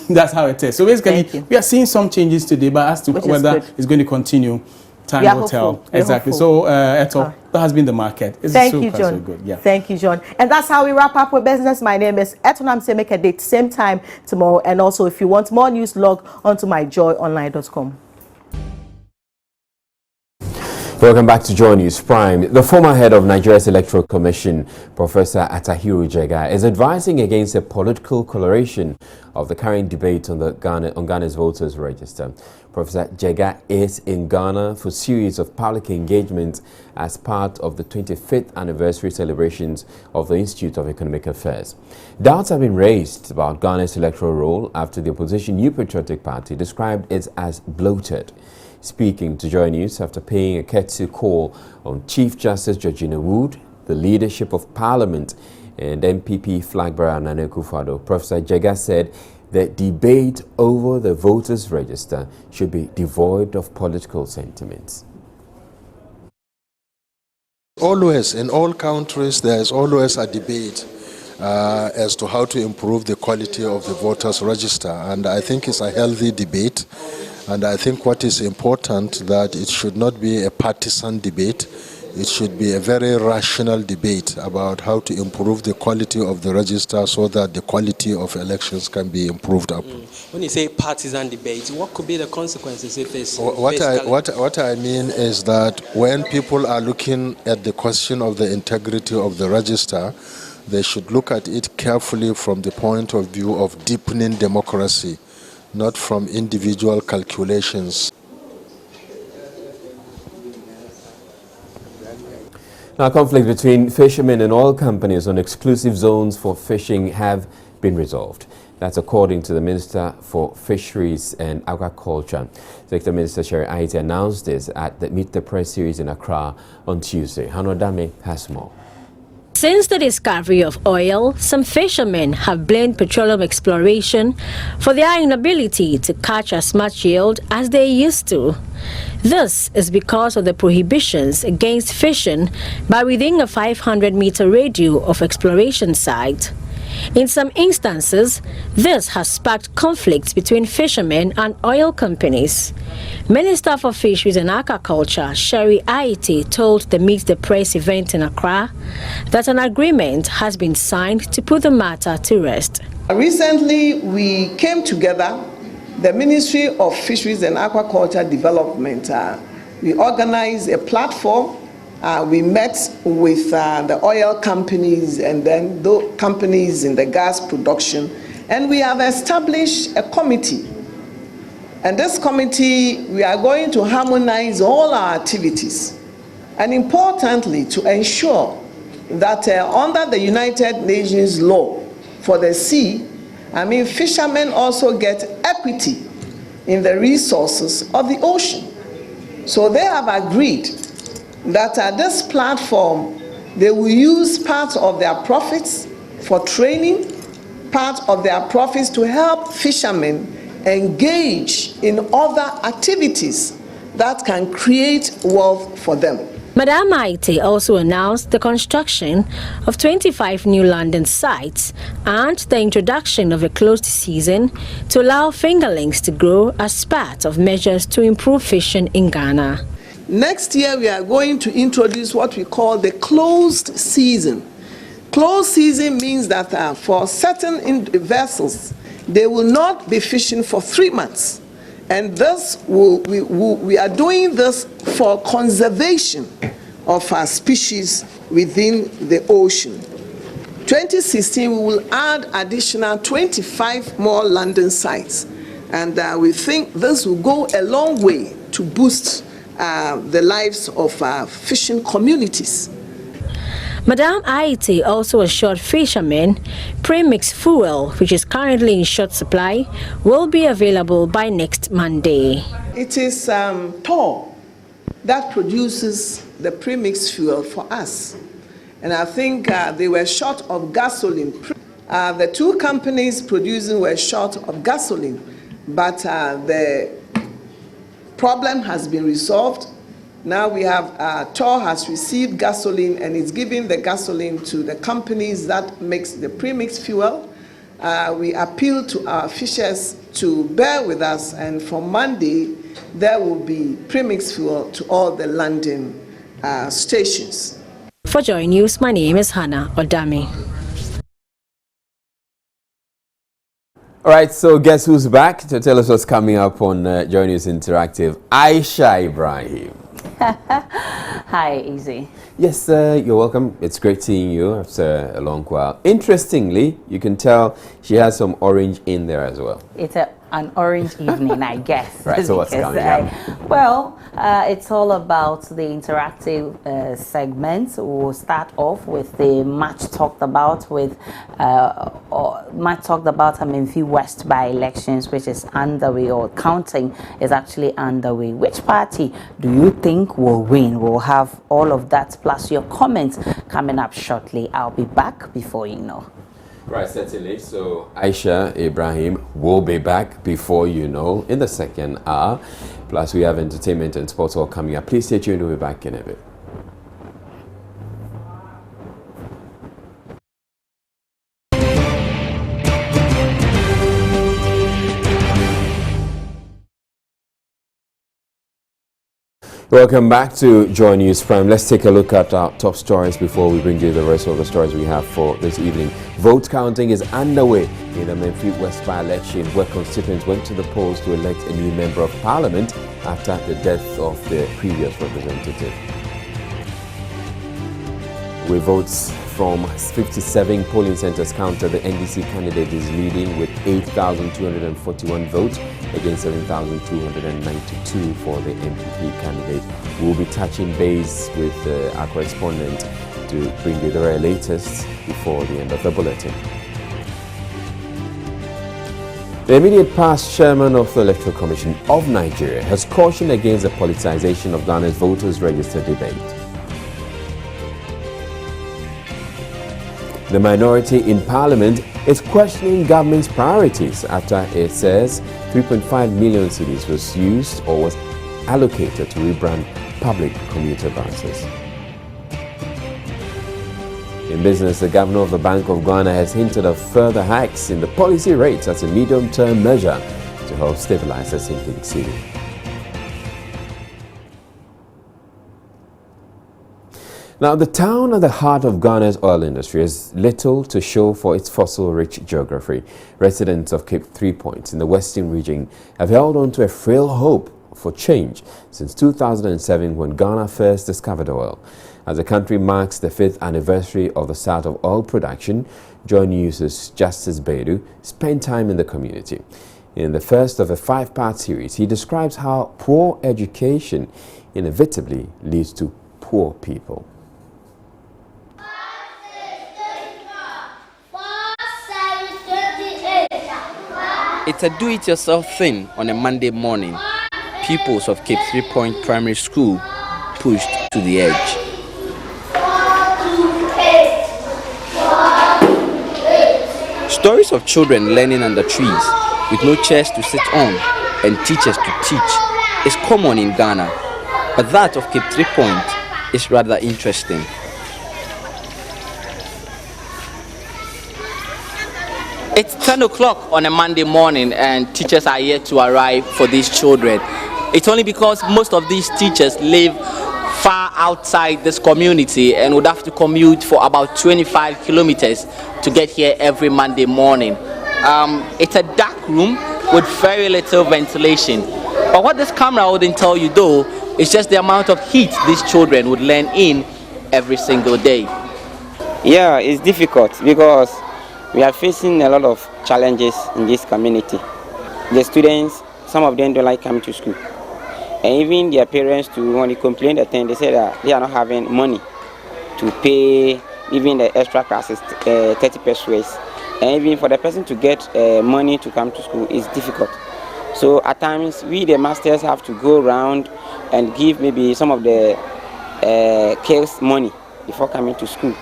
That's how it is. So basically, we are seeing some changes today, but as to whether it's going to continue, time will tell. Exactly. So, Eto, that has been the market. Thank you, John. So good. Yeah. Thank you, John. And that's how we wrap up with business. My name is Eto. Say make a date same time tomorrow. And also, if you want more news, log onto myjoyonline.com. Welcome back to Joy News Prime. The former head of Nigeria's Electoral Commission, Professor Atahiru Jega, is advising against a political coloration of the current debate on Ghana's voters register. Professor Jega is in Ghana for a series of public engagements as part of the 25th anniversary celebrations of the Institute of Economic Affairs. Doubts have been raised about Ghana's electoral roll after the opposition New Patriotic Party described it as bloated. Speaking to Joy News after paying a courtesy call on Chief Justice Georgina Wood, the leadership of Parliament, and MPP flag bearer Nana Akufo-Addo, Professor Jega said the debate over the voters' register should be devoid of political sentiments. Always, in all countries, there is always a debate as to how to improve the quality of the voters' register, and I think it's a healthy debate, and I think what is important that it should not be a partisan debate. It should be a very rational debate about how to improve the quality of the register so that the quality of elections can be improved up. When you say partisan debate, what could be the consequences if it's... What I mean is that when people are looking at the question of the integrity of the register, they should look at it carefully from the point of view of deepening democracy, not from individual calculations. Now, conflict between fishermen and oil companies on exclusive zones for fishing have been resolved. That's according to the Minister for Fisheries and Agriculture. Sector Minister Sherry Aite announced this at the Meet the Press series in Accra on Tuesday. Hanodame has more. Since the discovery of oil, some fishermen have blamed petroleum exploration for their inability to catch as much yield as they used to. This is because of the prohibitions against fishing by within a 500-meter radius of exploration site. In some instances, this has sparked conflicts between fishermen and oil companies. Minister for Fisheries and Agriculture, Sherry Aite, told the Meet the Press event in Accra that an agreement has been signed to put the matter to rest. Recently, we came together, the Ministry of Fisheries and Aquaculture Development. We organized a platform. We met with the oil companies and then the companies in the gas production, and we have established a committee. And this committee, we are going to harmonize all our activities, and importantly, to ensure that under the United Nations law for the sea, fishermen also get equity in the resources of the ocean. So they have agreed that at this platform, they will use part of their profits for training, part of their profits to help fishermen engage in other activities that can create wealth for them. Madam Aite also announced the construction of 25 new landing sites and the introduction of a closed season to allow fingerlings to grow as part of measures to improve fishing in Ghana. Next year, we are going to introduce what we call the closed season. Closed season means that for certain vessels, they will not be fishing for 3 months. And thus, we are doing this for conservation of our species within the ocean. 2016, we will add additional 25 more landing sites. And we think this will go a long way to boost the lives of fishing communities. Madam Aite also assured fishermen premix fuel, which is currently in short supply, will be available by next Monday. It is Tor that produces the premix fuel for us. And I think they were short of gasoline. The two companies producing were short of gasoline, but the problem has been resolved. Now we have, Tor has received gasoline and is giving the gasoline to the companies that makes the premix fuel. We appeal to our fishers to bear with us, and from Monday, there will be premix fuel to all the landing stations. For Joy News, my name is Hannah Odami. All right, so guess who's back to tell us what's coming up on Joy News Interactive? Aisha Ibrahim. Hi, Easy. Yes, you're welcome. It's great seeing you after a long while. Interestingly, you can tell she has some orange in there as well. It's an orange evening, I guess. Right, so what's coming up? Well, it's all about the interactive segments. We'll start off with the much talked about Amenfi West by-elections, which is underway, or counting is actually underway. Which party do you think will win? We'll have all of that plus your comments coming up shortly. I'll be back before you know. Right, certainly. So Aisha Ibrahim will be back before you know in the second hour. Plus we have entertainment and sports all coming up. Please stay tuned. We'll be back in a bit. Welcome back to Joy News Prime. Let's take a look at our top stories before we bring you the rest of the stories we have for this evening. Vote counting is underway in the Memphis West by-election, where constituents went to the polls to elect a new member of parliament after the death of their previous representative. With votes from 57 polling centers counted, the NDC candidate is leading with 8,241 votes against 7,292 for the MPP candidate. We'll be touching base with our correspondent to bring you the very latest before the end of the bulletin. The immediate past chairman of the Electoral Commission of Nigeria has cautioned against the politicization of Ghana's voters register debate. The minority in parliament is questioning government's priorities after it says 3.5 million cedis was used or was allocated to rebrand public commuter buses. In business, the governor of the Bank of Ghana has hinted of further hikes in the policy rates as a medium-term measure to help stabilize the sinking cedi. Now, the town at the heart of Ghana's oil industry has little to show for its fossil-rich geography. Residents of Cape 3 Points in the western region have held on to a frail hope for change since 2007 when Ghana first discovered oil. As the country marks the 5th anniversary of the start of oil production, Joy News' Justice Bedu spent time in the community. In the first of a 5-part series, he describes how poor education inevitably leads to poor people. It's a do-it-yourself thing on a Monday morning. Pupils of Cape 3 Point Primary School pushed to the edge. Stories of children learning under trees with no chairs to sit on and teachers to teach is common in Ghana, but that of Cape 3 Point is rather interesting. It's 10 o'clock on a Monday morning and teachers are yet to arrive for these children. It's only because most of these teachers live far outside this community and would have to commute for about 25 kilometers to get here every Monday morning. It's a dark room with very little ventilation. But what this camera wouldn't tell you though is just the amount of heat these children would learn in every single day. Yeah, it's difficult because we are facing a lot of challenges in this community. The students, some of them don't like coming to school. And even their parents too, when they complain that they say that they are not having money to pay even the extra classes, 30 pesos. And even for the person to get money to come to school is difficult. So at times, we the masters have to go around and give maybe some of the kids money before coming to school.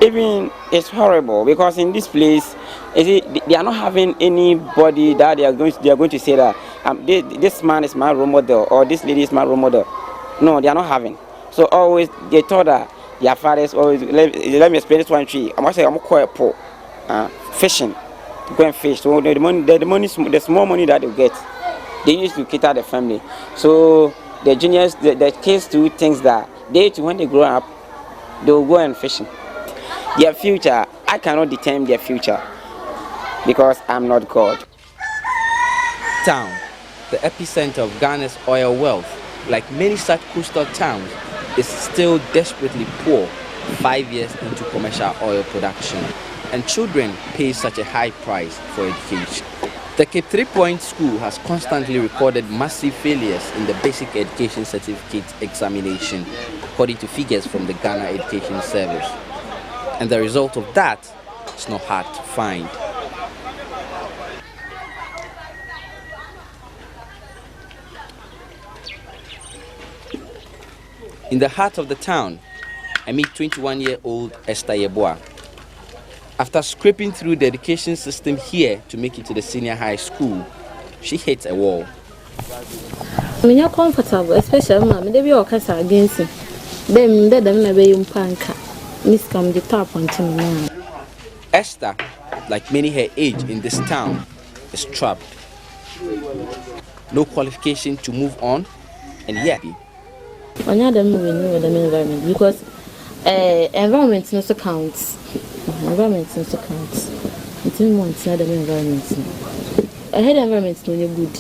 Even it's horrible because in this place, they are not having anybody that they are going to say that this man is my role model or this lady is my role model. No, they are not having. So always they thought that their fathers always let me explain this one tree. I must say I'm quite poor. Fishing, go and fish. So the small money that they get, they used to cater the family. So the juniors, the kids do things that they too when they grow up, they will go and fishing. Their future, I cannot determine their future because I'm not God. Town, the epicenter of Ghana's oil wealth, like many such coastal towns, is still desperately poor 5 years into commercial oil production, and children pay such a high price for education. The Cape 3 Point School has constantly recorded massive failures in the basic education certificate examination, according to figures from the Ghana Education Service. And the result of that is not hard to find. In the heart of the town, I meet 21-year-old Esther Yeboah. After scraping through the education system here to make it to the senior high school, she hits a wall. I'm not comfortable, especially when they be all kinds against him. Them never you panka. Miss come the top until now. Esther, like many her age in this town, is trapped. No qualification to move on, and yet. When you don't with the environment, because environment also counts. Environment also counts. It's in one side of the environment. I had environment when you're good.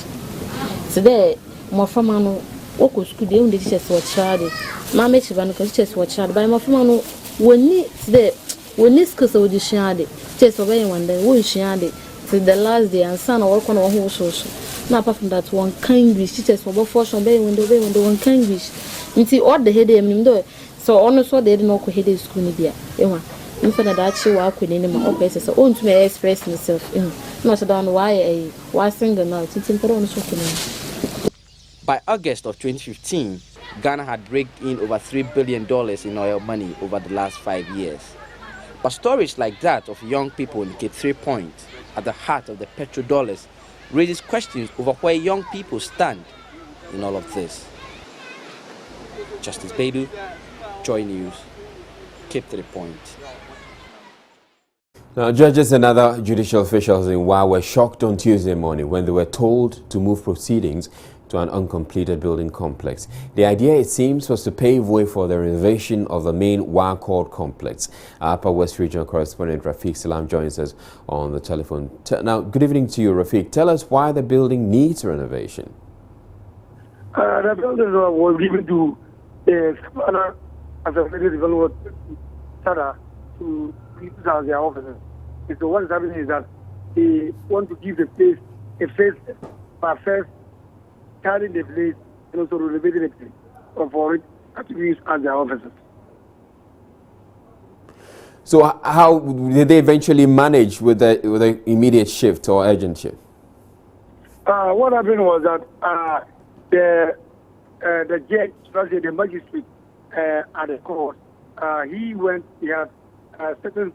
So there, more from man, walk school, they only teachers watch child. My mate, one teachers watch child. But more from man, when need school, so you share it. Just for one day, we share it. Till the last day, and son, work on a whole social. Now, apart from that, one kind wish teachers for both fortune, when the one kind wish. You see, all the head of them, so honestly, they didn't know who headed school. In fact, that she work with any more places, so own to me express myself. Not down why single now. By August of 2015, Ghana had raked in over $3 billion in oil money over the last 5 years. But stories like that of young people in Cape 3 Point, at the heart of the petrodollars, raises questions over where young people stand in all of this. Justice Bedu, Joy News, Cape 3 Point. Now, judges and other judicial officials in Wa were shocked on Tuesday morning when they were told to move proceedings to an uncompleted building complex. The idea, it seems, was to pave way for the renovation of the main Wa Court complex. Our Upper West Regional correspondent Rafiq Salam joins us on the telephone. Now, good evening to you, Rafiq. Tell us why the building needs renovation. The building was given to Savannah as a very developed Sada to use as their offices. And so what is happening is that they want to give the place a face by first carrying the place and also renovating the place for it to be used as their offices. So how did they eventually manage with the immediate shift or urgent shift? What happened was that the judge, the magistrate at the court, he had certain,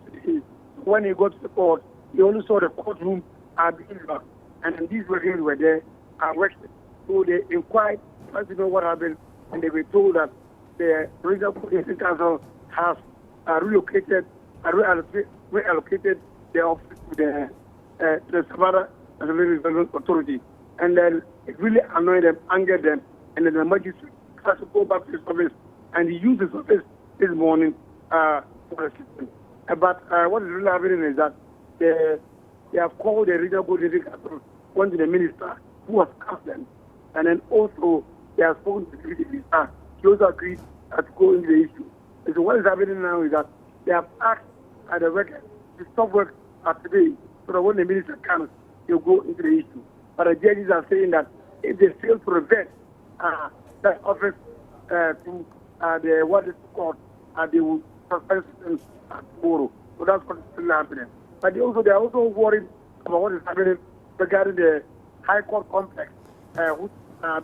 when he got to the court, he only saw the courtroom being locked. And then these workers were there and worked. So they inquired, wanted to know what happened, and they were told that the regional police council has reallocated the office to the Savannah Development Authority. And then it really annoyed them, angered them, and then the magistrate has to go back to his office, and he used his office this morning for the system. But what is really happening is that they have called the regional coordinating council, went to the minister, who has asked them, and then also they have spoken to the security minister. He also agreed to go into the issue. And so what is happening now is that they have asked the workers to stop work today, so that when the minister comes, they'll go into the issue. But the judges are saying that if they fail to revert that office to the what is called, they will suspend them tomorrow. So that's what is still happening. But they are also worried about what is happening regarding the High Court complex, which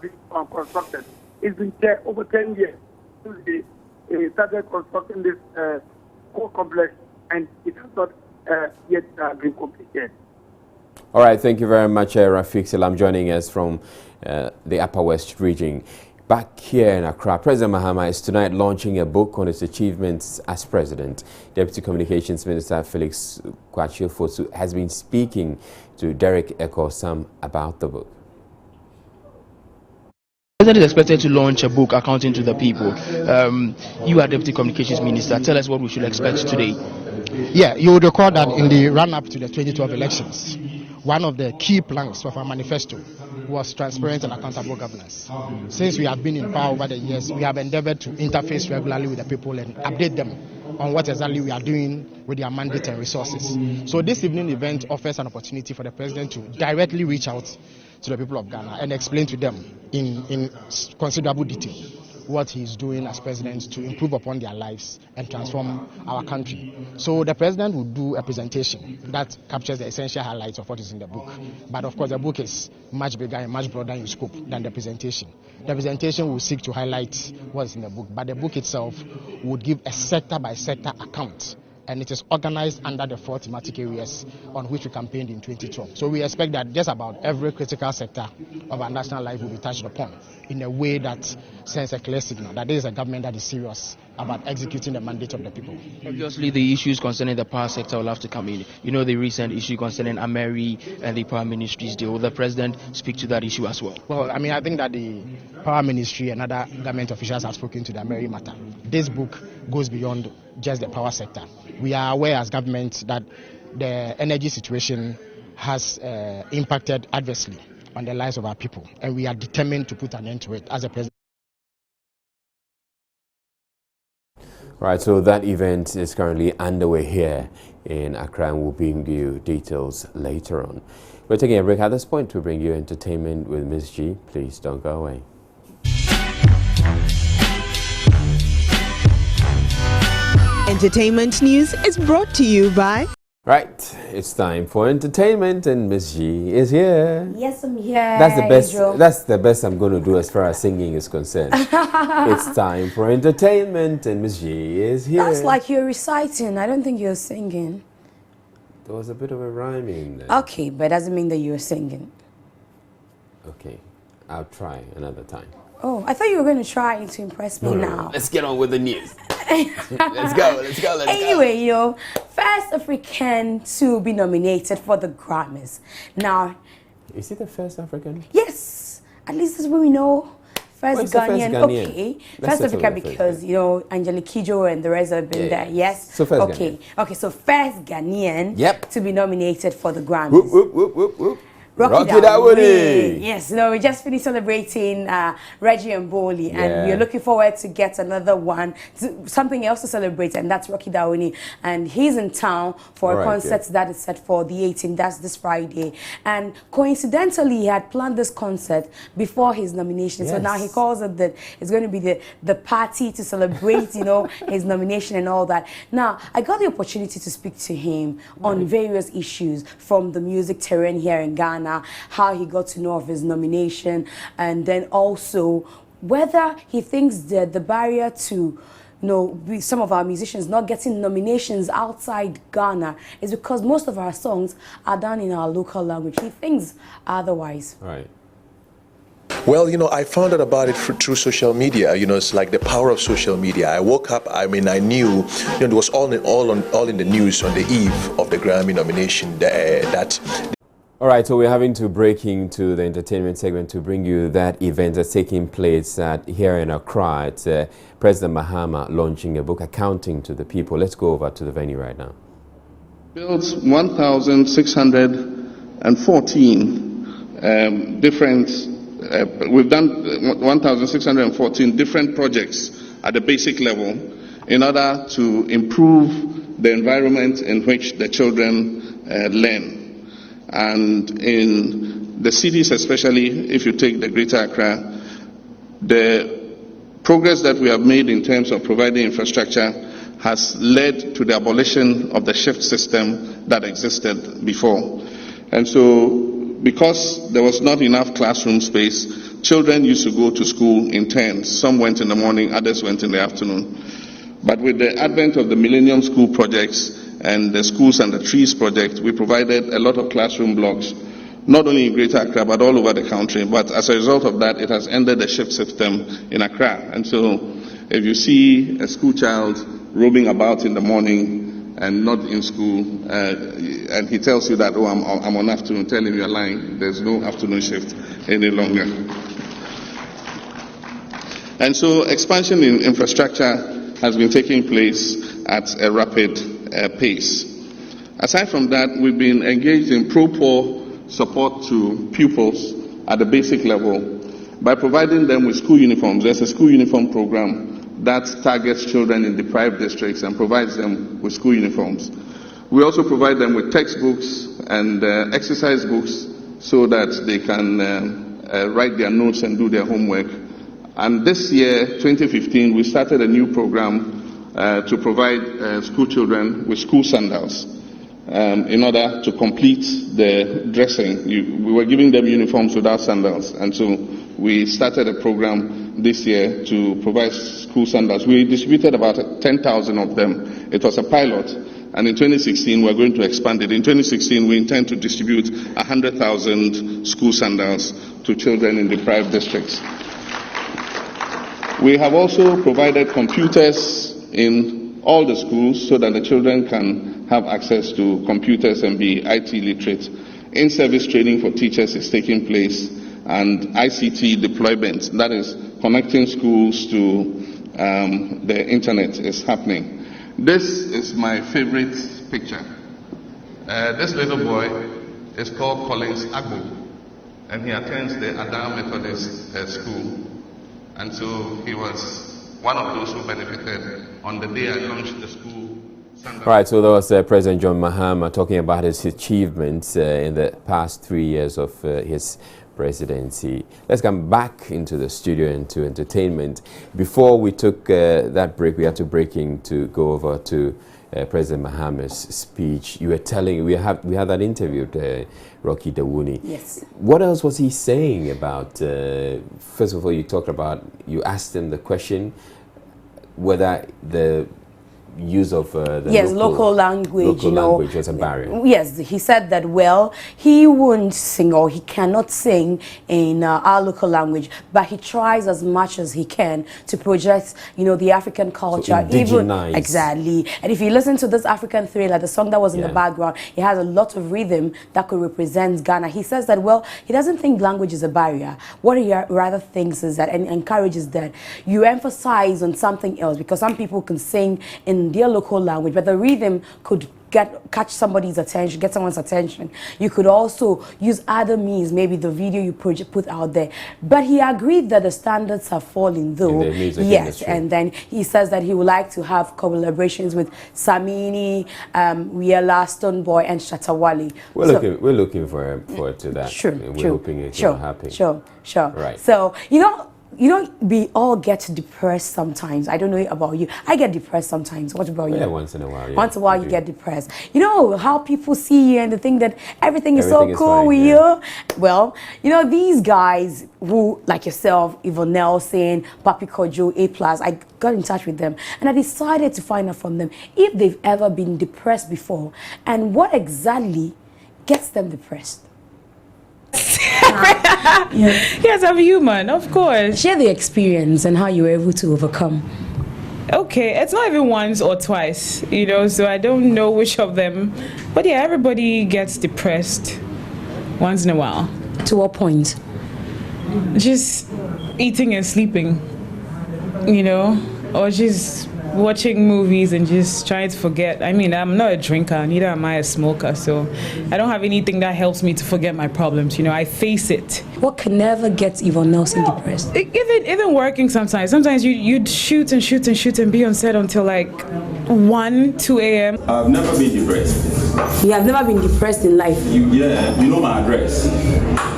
being constructed. It's been there over 10 years since they started constructing this court complex, and it has not yet been completed. All right, thank you very much, Rafiq Salam, joining us from the Upper West region. Back here in Accra, President Mahama is tonight launching a book on his achievements as president. Deputy Communications Minister Felix Kwachio-Fosu has been speaking to Derek Eko-Sam about the book. The President is expected to launch a book, Accounting to the People. You are Deputy Communications Minister. Tell us what we should expect today. Yeah, you would recall that in the run-up to the 2012 elections, one of the key planks of our manifesto was transparent and accountable governance. Since we have been in power over the years, we have endeavored to interface regularly with the people and update them on what exactly we are doing with their mandate and resources. So this evening event offers an opportunity for the President to directly reach out to the people of Ghana and explain to them in considerable detail what he's doing as president to improve upon their lives and transform our country. So the president will do a presentation that captures the essential highlights of what is in the book. But of course, the book is much bigger and much broader in scope than the presentation. The presentation will seek to highlight what's in the book, but the book itself would give a sector-by-sector account, and it is organized under the 4 thematic areas on which we campaigned in 2012. So we expect that just about every critical sector of our national life will be touched upon in a way that sends a clear signal that there is a government that is serious about executing the mandate of the people. Obviously, the issues concerning the power sector will have to come in. You know, the recent issue concerning Ameri and the power ministries deal. Will the president speak to that issue as well? Well, I mean, I think that the power ministry and other government officials have spoken to the Ameri matter. This book goes beyond just the power sector. We are aware as government that the energy situation has impacted adversely on the lives of our people, and we are determined to put an end to it as a president. Right, so that event is currently underway here in Accra, and we'll bring you details later on. We're taking a break at this point to bring you entertainment with Ms. G. Please don't go away. Entertainment news is brought to you by... Right, it's time for entertainment, and Miss G is here. Yes, I'm here. That's the best. Angel. That's the best I'm going to do as far as singing is concerned. It's time for entertainment, and Miss G is here. That's like you're reciting. I don't think you're singing. There was a bit of a rhyming there. Okay, but it doesn't mean that you're singing. Okay, I'll try another time. Oh, I thought you were going to try to impress me now. Let's get on with the news. Let's go. Anyway, first African to be nominated for the Grammys. Now, is he the first African? Yes, at least that's what we know. First Ghanaian. Okay. First African because Angelique Kidjo and the rest have been there. Yes. So first Ghanaian. Okay. So first Ghanaian. To be nominated for the Grammys. Whoop, whoop, whoop, whoop, whoop. Rocky Dawuni. Yes, we just finished celebrating Reggie and Boli, and we're looking forward to get another one, something else to celebrate, and that's Rocky Dawuni. And he's in town for a concert that is set for the 18th, that's this Friday. And coincidentally, he had planned this concert before his nomination, so now he calls it that it's going to be the party to celebrate, his nomination and all that. Now, I got the opportunity to speak to him on various issues from the music terrain here in Ghana, how he got to know of his nomination, and then also whether he thinks that the barrier to some of our musicians not getting nominations outside Ghana is because most of our songs are done in our local language. He thinks otherwise. Right. Well, I found out about it through social media. It's like the power of social media. I woke up, I knew, it was all in the news on the eve of the Grammy nomination that. All right, so we're having to break into the entertainment segment to bring you that event that's taking place here in Accra. It's President Mahama launching a book, Accounting to the People. Let's go over to the venue right now. Built 1,614 different, we've done 1,614 different projects at the basic level in order to improve the environment in which the children learn. And in the cities, especially if you take the Greater Accra, the progress that we have made in terms of providing infrastructure has led to the abolition of the shift system that existed before. And so, because there was not enough classroom space, children used to go to school in turns. Some went in the morning, others went in the afternoon. But with the advent of the Millennium School projects and the Schools and the Trees project, we provided a lot of classroom blocks, not only in Greater Accra, but all over the country. But as a result of that, it has ended the shift system in Accra. And so if you see a school child roaming about in the morning and not in school, and he tells you that, I'm on afternoon, tell him you're lying. There's no afternoon shift any longer. And so expansion in infrastructure has been taking place at a rapid pace. Aside from that, we've been engaged in pro-poor support to pupils at the basic level by providing them with school uniforms. There's a school uniform program that targets children in deprived districts and provides them with school uniforms. We also provide them with textbooks and exercise books so that they can write their notes and do their homework And this year, 2015, we started a new program to provide school children with school sandals in order to complete the dressing. We were giving them uniforms without sandals, and so we started a program this year to provide school sandals. We distributed about 10,000 of them. It was a pilot, and in 2016 we're going to expand it. In 2016 we intend to distribute 100,000 school sandals to children in deprived districts. We have also provided computers in all the schools so that the children can have access to computers and be IT literate. In-service training for teachers is taking place, and ICT deployment, that is connecting schools to the internet, is happening. This is my favorite picture. This little boy is called Collins Agbo, and he attends the Adam Methodist School. And so he was one of those who benefited on the day I launched the school. All right, so that was President John Mahama talking about his achievements in the past 3 years of his presidency. Let's come back into the studio and to entertainment. Before we took that break, we had to break in to go over to President Mahama's speech. You were telling, we had that interview with Rocky Dawuni. Yes. What else was he saying about, first of all, you asked him the question whether the use of the local language, language was a barrier. Yes, he said that, well, he won't sing or he cannot sing in our local language, but he tries as much as he can to project, the African culture. So Exactly. And if you listen to this African Thriller, the song that was in the background, it has a lot of rhythm that could represent Ghana. He says that, well, he doesn't think language is a barrier. What he rather thinks is that, and encourages that, you emphasize on something else, because some people can sing in their local language, but the rhythm could catch somebody's attention, get someone's attention. You could also use other means, maybe the video you put out there. But he agreed that the standards have fallen, though. Yes, and then he says that he would like to have collaborations with Samini, Wiela, Stoneboy, and Shatawale. We're looking forward to that. Sure, we're hoping it's going to happen. Sure. Right. So, we all get depressed sometimes. I don't know about you. I get depressed sometimes. What about you? Yeah, once in a while. Yeah, once in a while you get depressed. You know how people see you and they think that everything is so cool with you? Well, these guys who, like yourself, Yvonne Nelson, Papi Kojo, A+, I got in touch with them and I decided to find out from them if they've ever been depressed before and what exactly gets them depressed. Yes, I'm human, of course. Share the experience and how you were able to overcome. Okay, it's not even once or twice, so I don't know which of them. But yeah, everybody gets depressed once in a while. To what point? Just eating and sleeping, or just watching movies and just trying to forget. I mean, I'm not a drinker, neither am I a smoker, so I don't have anything that helps me to forget my problems. I face it. What can never get Yvonne Nelson depressed? Even working sometimes. Sometimes you'd shoot and be on set until like 1, 2 a.m. I've never been depressed. You have never been depressed in life? You know my address.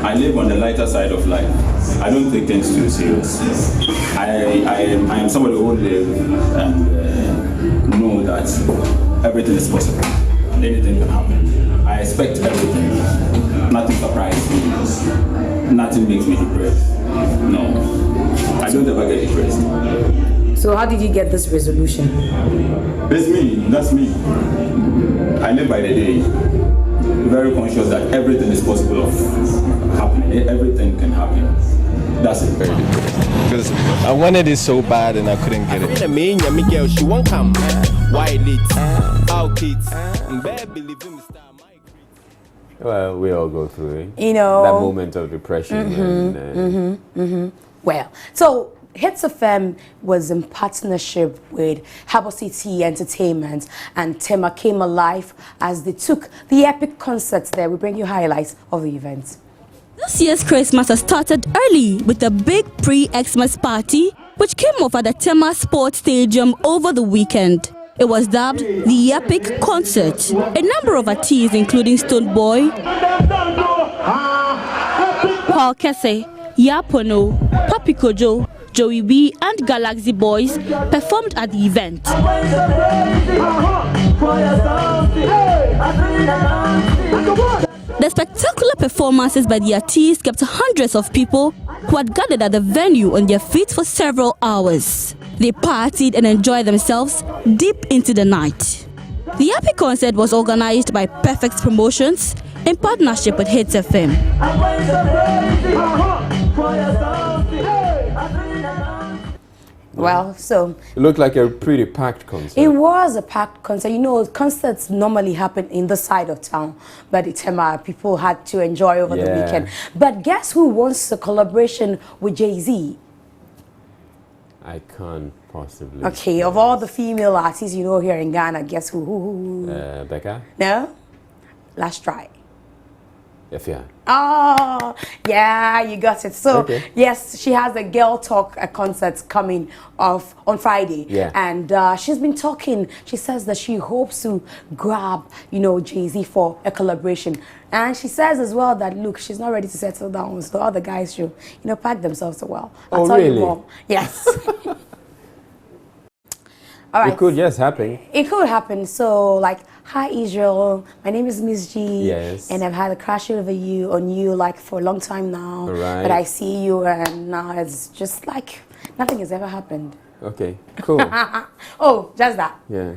I live on the lighter side of life. I don't take things too serious. I am somebody who live and know that everything is possible. Anything can happen. I expect everything. Nothing surprises me. Nothing makes me depressed. No. I don't ever get depressed. So how did you get this resolution? It's me. That's me. I live by the day. Very conscious that everything is possible of happening. Everything can happen. That's it. Because I wanted it so bad and I couldn't get it. Me and my girl, she won't come. Why lit? How kids? Well, we all go through it. That moment of depression. Well, so Hits FM was in partnership with Harbour City Entertainment and Tema came alive as they took the epic concerts there. We bring you highlights of the event. This year's Christmas has started early with a big pre-Xmas party which came off at the Tema Sports Stadium over the weekend. It was dubbed the Epic Concert. A number of artists including Stoneboy, Paul Kese, Yapono, Papi Kojo, Joey B and Galaxy Boys performed at the event. The spectacular performances by the artists kept hundreds of people who had gathered at the venue on their feet for several hours. They partied and enjoyed themselves deep into the night. The Happy concert was organized by Perfect Promotions in partnership with Hits FM. Well, so it looked like a pretty packed concert. It was a packed concert. You know, concerts normally happen in the side of town, but people had to enjoy over the weekend. But guess who wants a collaboration with Jay-Z? I can't possibly. Okay, of all the female artists you know here in Ghana, guess who? Becca? No? Last try. Efia. Oh, yeah, you got it. So, yes, she has a Girl Talk concert coming off on Friday. Yeah. And she's been talking. She says that she hopes to grab, Jay-Z for a collaboration. And she says as well that, look, she's not ready to settle down. So all the guys should, pack themselves so well. I'll tell you more. Yes. All right. It could just happen. It could happen. So, hi Israel, my name is Miss G. Yes. And I've had a crush on you for a long time now. Right. But I see you and now it's just like nothing has ever happened. Okay, cool. Oh, just that. Yeah.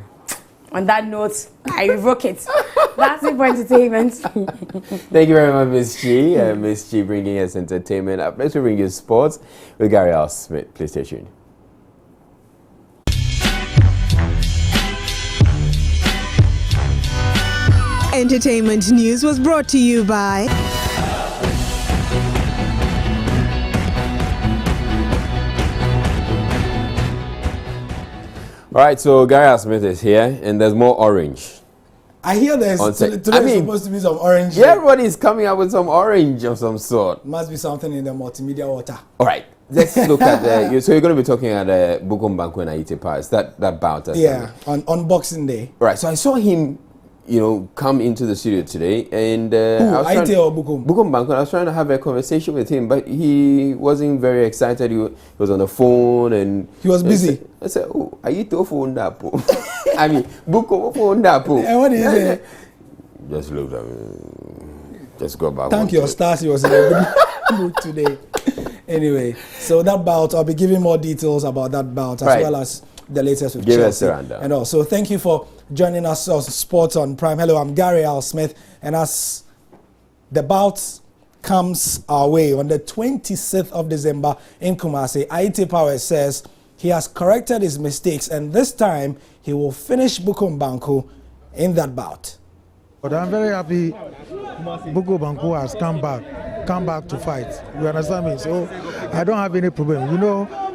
On that note, I revoke it. That's it for entertainment. Thank you very much, Miss G. Miss G bringing us entertainment. Up next we bring you sports with Gary Smith. Please stay tuned. Entertainment news was brought to you by All right, so Gary Smith is here, and there's more orange. I hear there's today supposed to be some orange. Yeah, everybody's coming up with some orange of some sort. Must be something in the multimedia water. All right, let's look at so you're going to be talking at Bukom Banku and Aite Paris, that bout. Yeah, on Boxing Day. All right, so I saw him, come into the studio today, and Aite or Bukom? Bukom Banku. I was trying to have a conversation with him, but he wasn't very excited. He was on the phone and he was busy. I said, "Oh, Aite phone that po." I mean, Bukom phone that po. And what is it? Just looked at me. Just go back. Thank your stars. He was in a good mood today. Anyway, so that bout, I'll be giving more details about that bout as well as the latest with Chelsea. And also, thank you for joining us on Sports on Prime. Hello, I'm Gary Smith, and as the bout comes our way on the 26th of December in Kumasi, Aite Power says he has corrected his mistakes, and this time he will finish Bukom Banku in that bout. But I'm very happy Bukom Banku has come back to fight. You understand me? So I don't have any problem.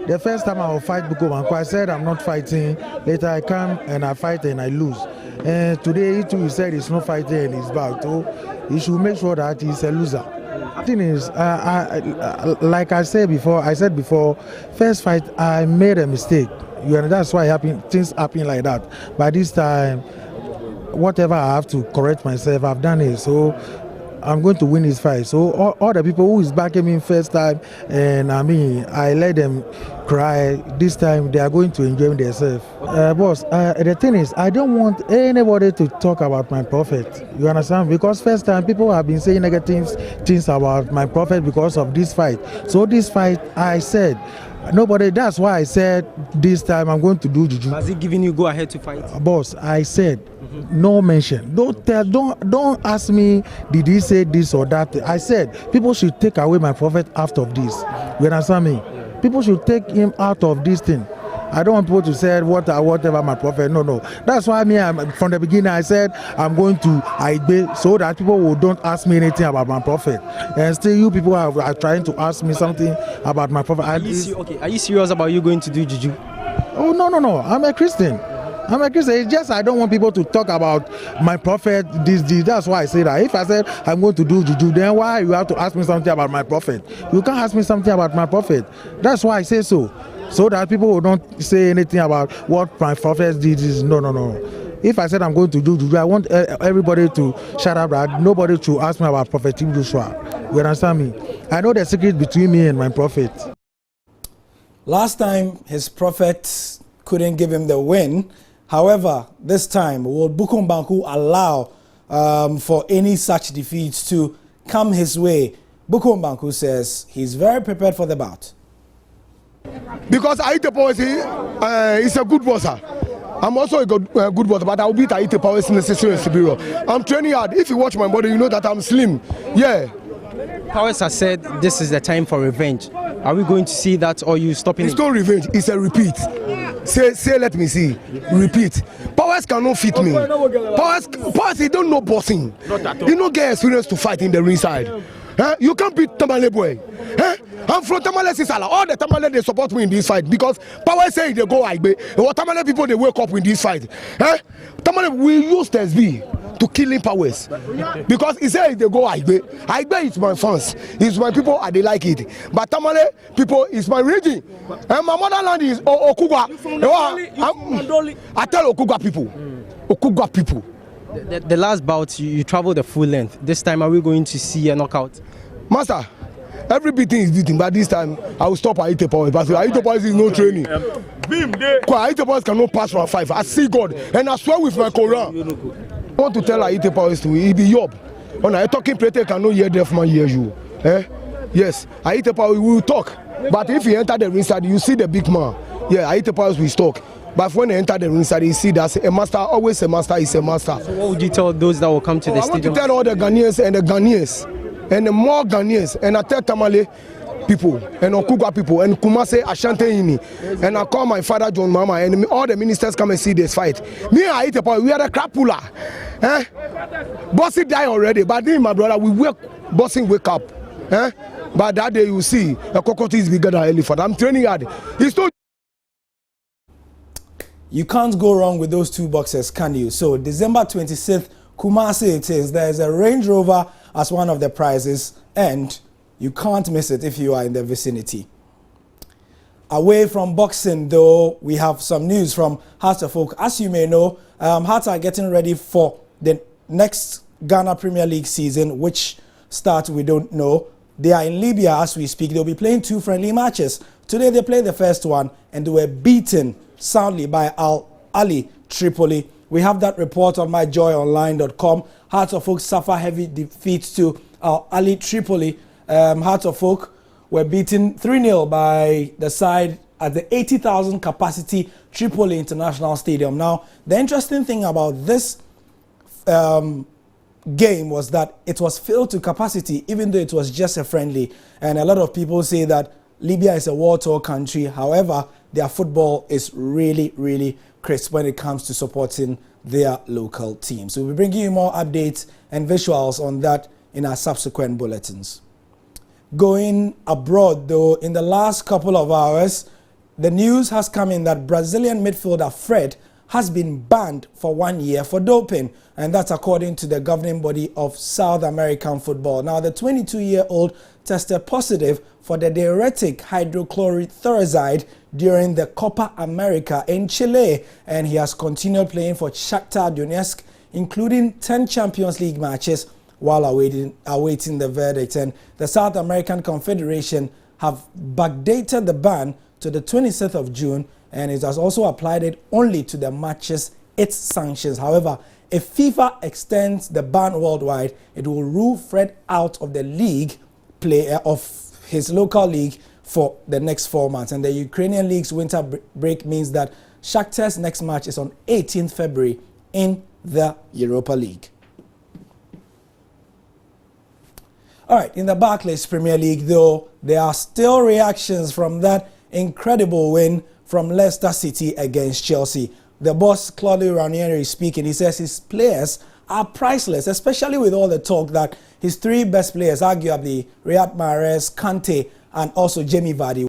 The first time I will fight Bukom Banku, I said I'm not fighting. Later I come and I fight and I lose. And today he said he's not fighting and he's back. So he should make sure that he's a loser. The thing is, like I said before, first fight I made a mistake. That's why things happen like that. By this time, whatever I have to correct myself, I've done it. So I'm going to win this fight. So all the people who is backing me first time, and I let them cry. This time they are going to enjoy themselves. Boss, the thing is, I don't want anybody to talk about my prophet. You understand? Because first time people have been saying negative things about my prophet because of this fight. So this fight, I said, nobody. That's why I said this time I'm going to do juju. Has he given you go ahead to fight? Boss, I said no mention. Don't ask me did he say this or that. I said people should take away my prophet out of this. You understand me? People should take him out of this thing. I don't want people to say whatever my prophet. No. That's why from the beginning I said I'm going to Aigbe so that people don't ask me anything about my prophet. And still you people are trying to ask me something about my prophet. Are you serious about you going to do juju? Oh no. I'm a Christian. It's just I don't want people to talk about my prophet. This. That's why I say that. If I said I'm going to do juju, then why you have to ask me something about my prophet? You can't ask me something about my prophet. That's why I say so. So that people will don't say anything about what my prophet did. No. If I said I'm going to do juju, I want everybody to shut up. That nobody to ask me about Prophet Joshua. You understand me? I know the secret between me and my prophet. Last time, his prophets couldn't give him the win. However, this time, will Bukom Banku allow for any such defeats to come his way? Bukom Banku says he's very prepared for the bout. Because Aite Power is a good boxer. I'm also a good boxer, but I'll beat Aite Power in necessary and superior. I'm training hard. If you watch my body, you know that I'm slim. Yeah. Powers has said this is the time for revenge. Are we going to see that, or you stopping it? It's not revenge, it's a repeat. Say, let me see. Repeat. Powers cannot fit me. Powers, he don't know boxing. He don't get experience to fight in the ringside. You can't beat Tamale boy. I'm from Tamale Sisala. All the Tamale, they support me in this fight because Powers say they go Aigbe. What Tamale people, they wake up in this fight. Tamale, we use SB to killing Powers because he said they go Aigbe. Aigbe is my fans, it's my people, and they like it. But Tamale people is my region, and my motherland is Okuga. I tell Okuga people. The last bout, you traveled the full length. This time, are we going to see a knockout? Master, every beating is beating, but this time I will stop Aite Powers. But Aite Powers is no training. Aite Powers cannot pass from 5. I see God, and I swear with my Quran. I want to tell Aite Powers to he be yob. When I talking prete cannot hear deaf man hear you. Yes, Aite Powers will talk. But if he enter the ringside, you see the big man. Yeah, Aite Powers will talk. But when they enter the ringside, you see that a master, always a master is a master. So what would you tell those that will come to the stadium? I want to tell all the Ghanaians and the more Ghanaians, and I tell Tamale people and Okugwa people and Kumase Ashanti Ini, and I call my father John Mama and all the ministers come and see this fight. Me and Aite Powers, we are the crapula. Bossy die already, but then my brother, we wake, bossing wake up. But that day you see a cockroach is bigger than an elephant. I'm training hard. It's not. You can't go wrong with those two boxes, can you? So December 26th, Kumasi it is. There's a Range Rover as one of the prizes, and you can't miss it if you are in the vicinity. Away from boxing, though, we have some news from Hearts of Oak. As you may know, Hearts are getting ready for the next Ghana Premier League season, which start we don't know. They are in Libya as we speak. They'll be playing 2 friendly matches. Today they played the first one, and they were beaten soundly by Al Ali Tripoli. We have that report on myjoyonline.com. Hearts of Oak suffer heavy defeats to Al Ali Tripoli. Hearts of Oak were beaten 3-0 by the side at the 80,000 capacity Tripoli International Stadium. Now, the interesting thing about this game was that it was filled to capacity, even though it was just a friendly. And a lot of people say that Libya is a war-torn country. However, their football is really, really crisp when it comes to supporting their local teams. So we'll be bringing you more updates and visuals on that in our subsequent bulletins. Going abroad, though, in the last couple of hours, the news has come in that Brazilian midfielder Fred has been banned for 1 year for doping, and that's according to the governing body of South American football. Now, the 22-year-old tested positive for the diuretic hydrochlorothiazide during the Copa America in Chile, and he has continued playing for Shakhtar Donetsk, including 10 Champions League matches while awaiting the verdict. And the South American Confederation have backdated the ban to the 26th of June, and it has also applied it only to the matches it sanctions. However, if FIFA extends the ban worldwide, it will rule Fred out of the league of his local league for the next 4 months. And the Ukrainian league's winter break means that Shakhtar's next match is on 18th February in the Europa League. All right, in the Barclays Premier League, though, there are still reactions from that incredible win from Leicester City against Chelsea. The boss, Claudio Ranieri, is speaking. He says his players are priceless, especially with all the talk that his 3 best players, arguably Riyad Mahrez, Kante, and also Jamie Vardy,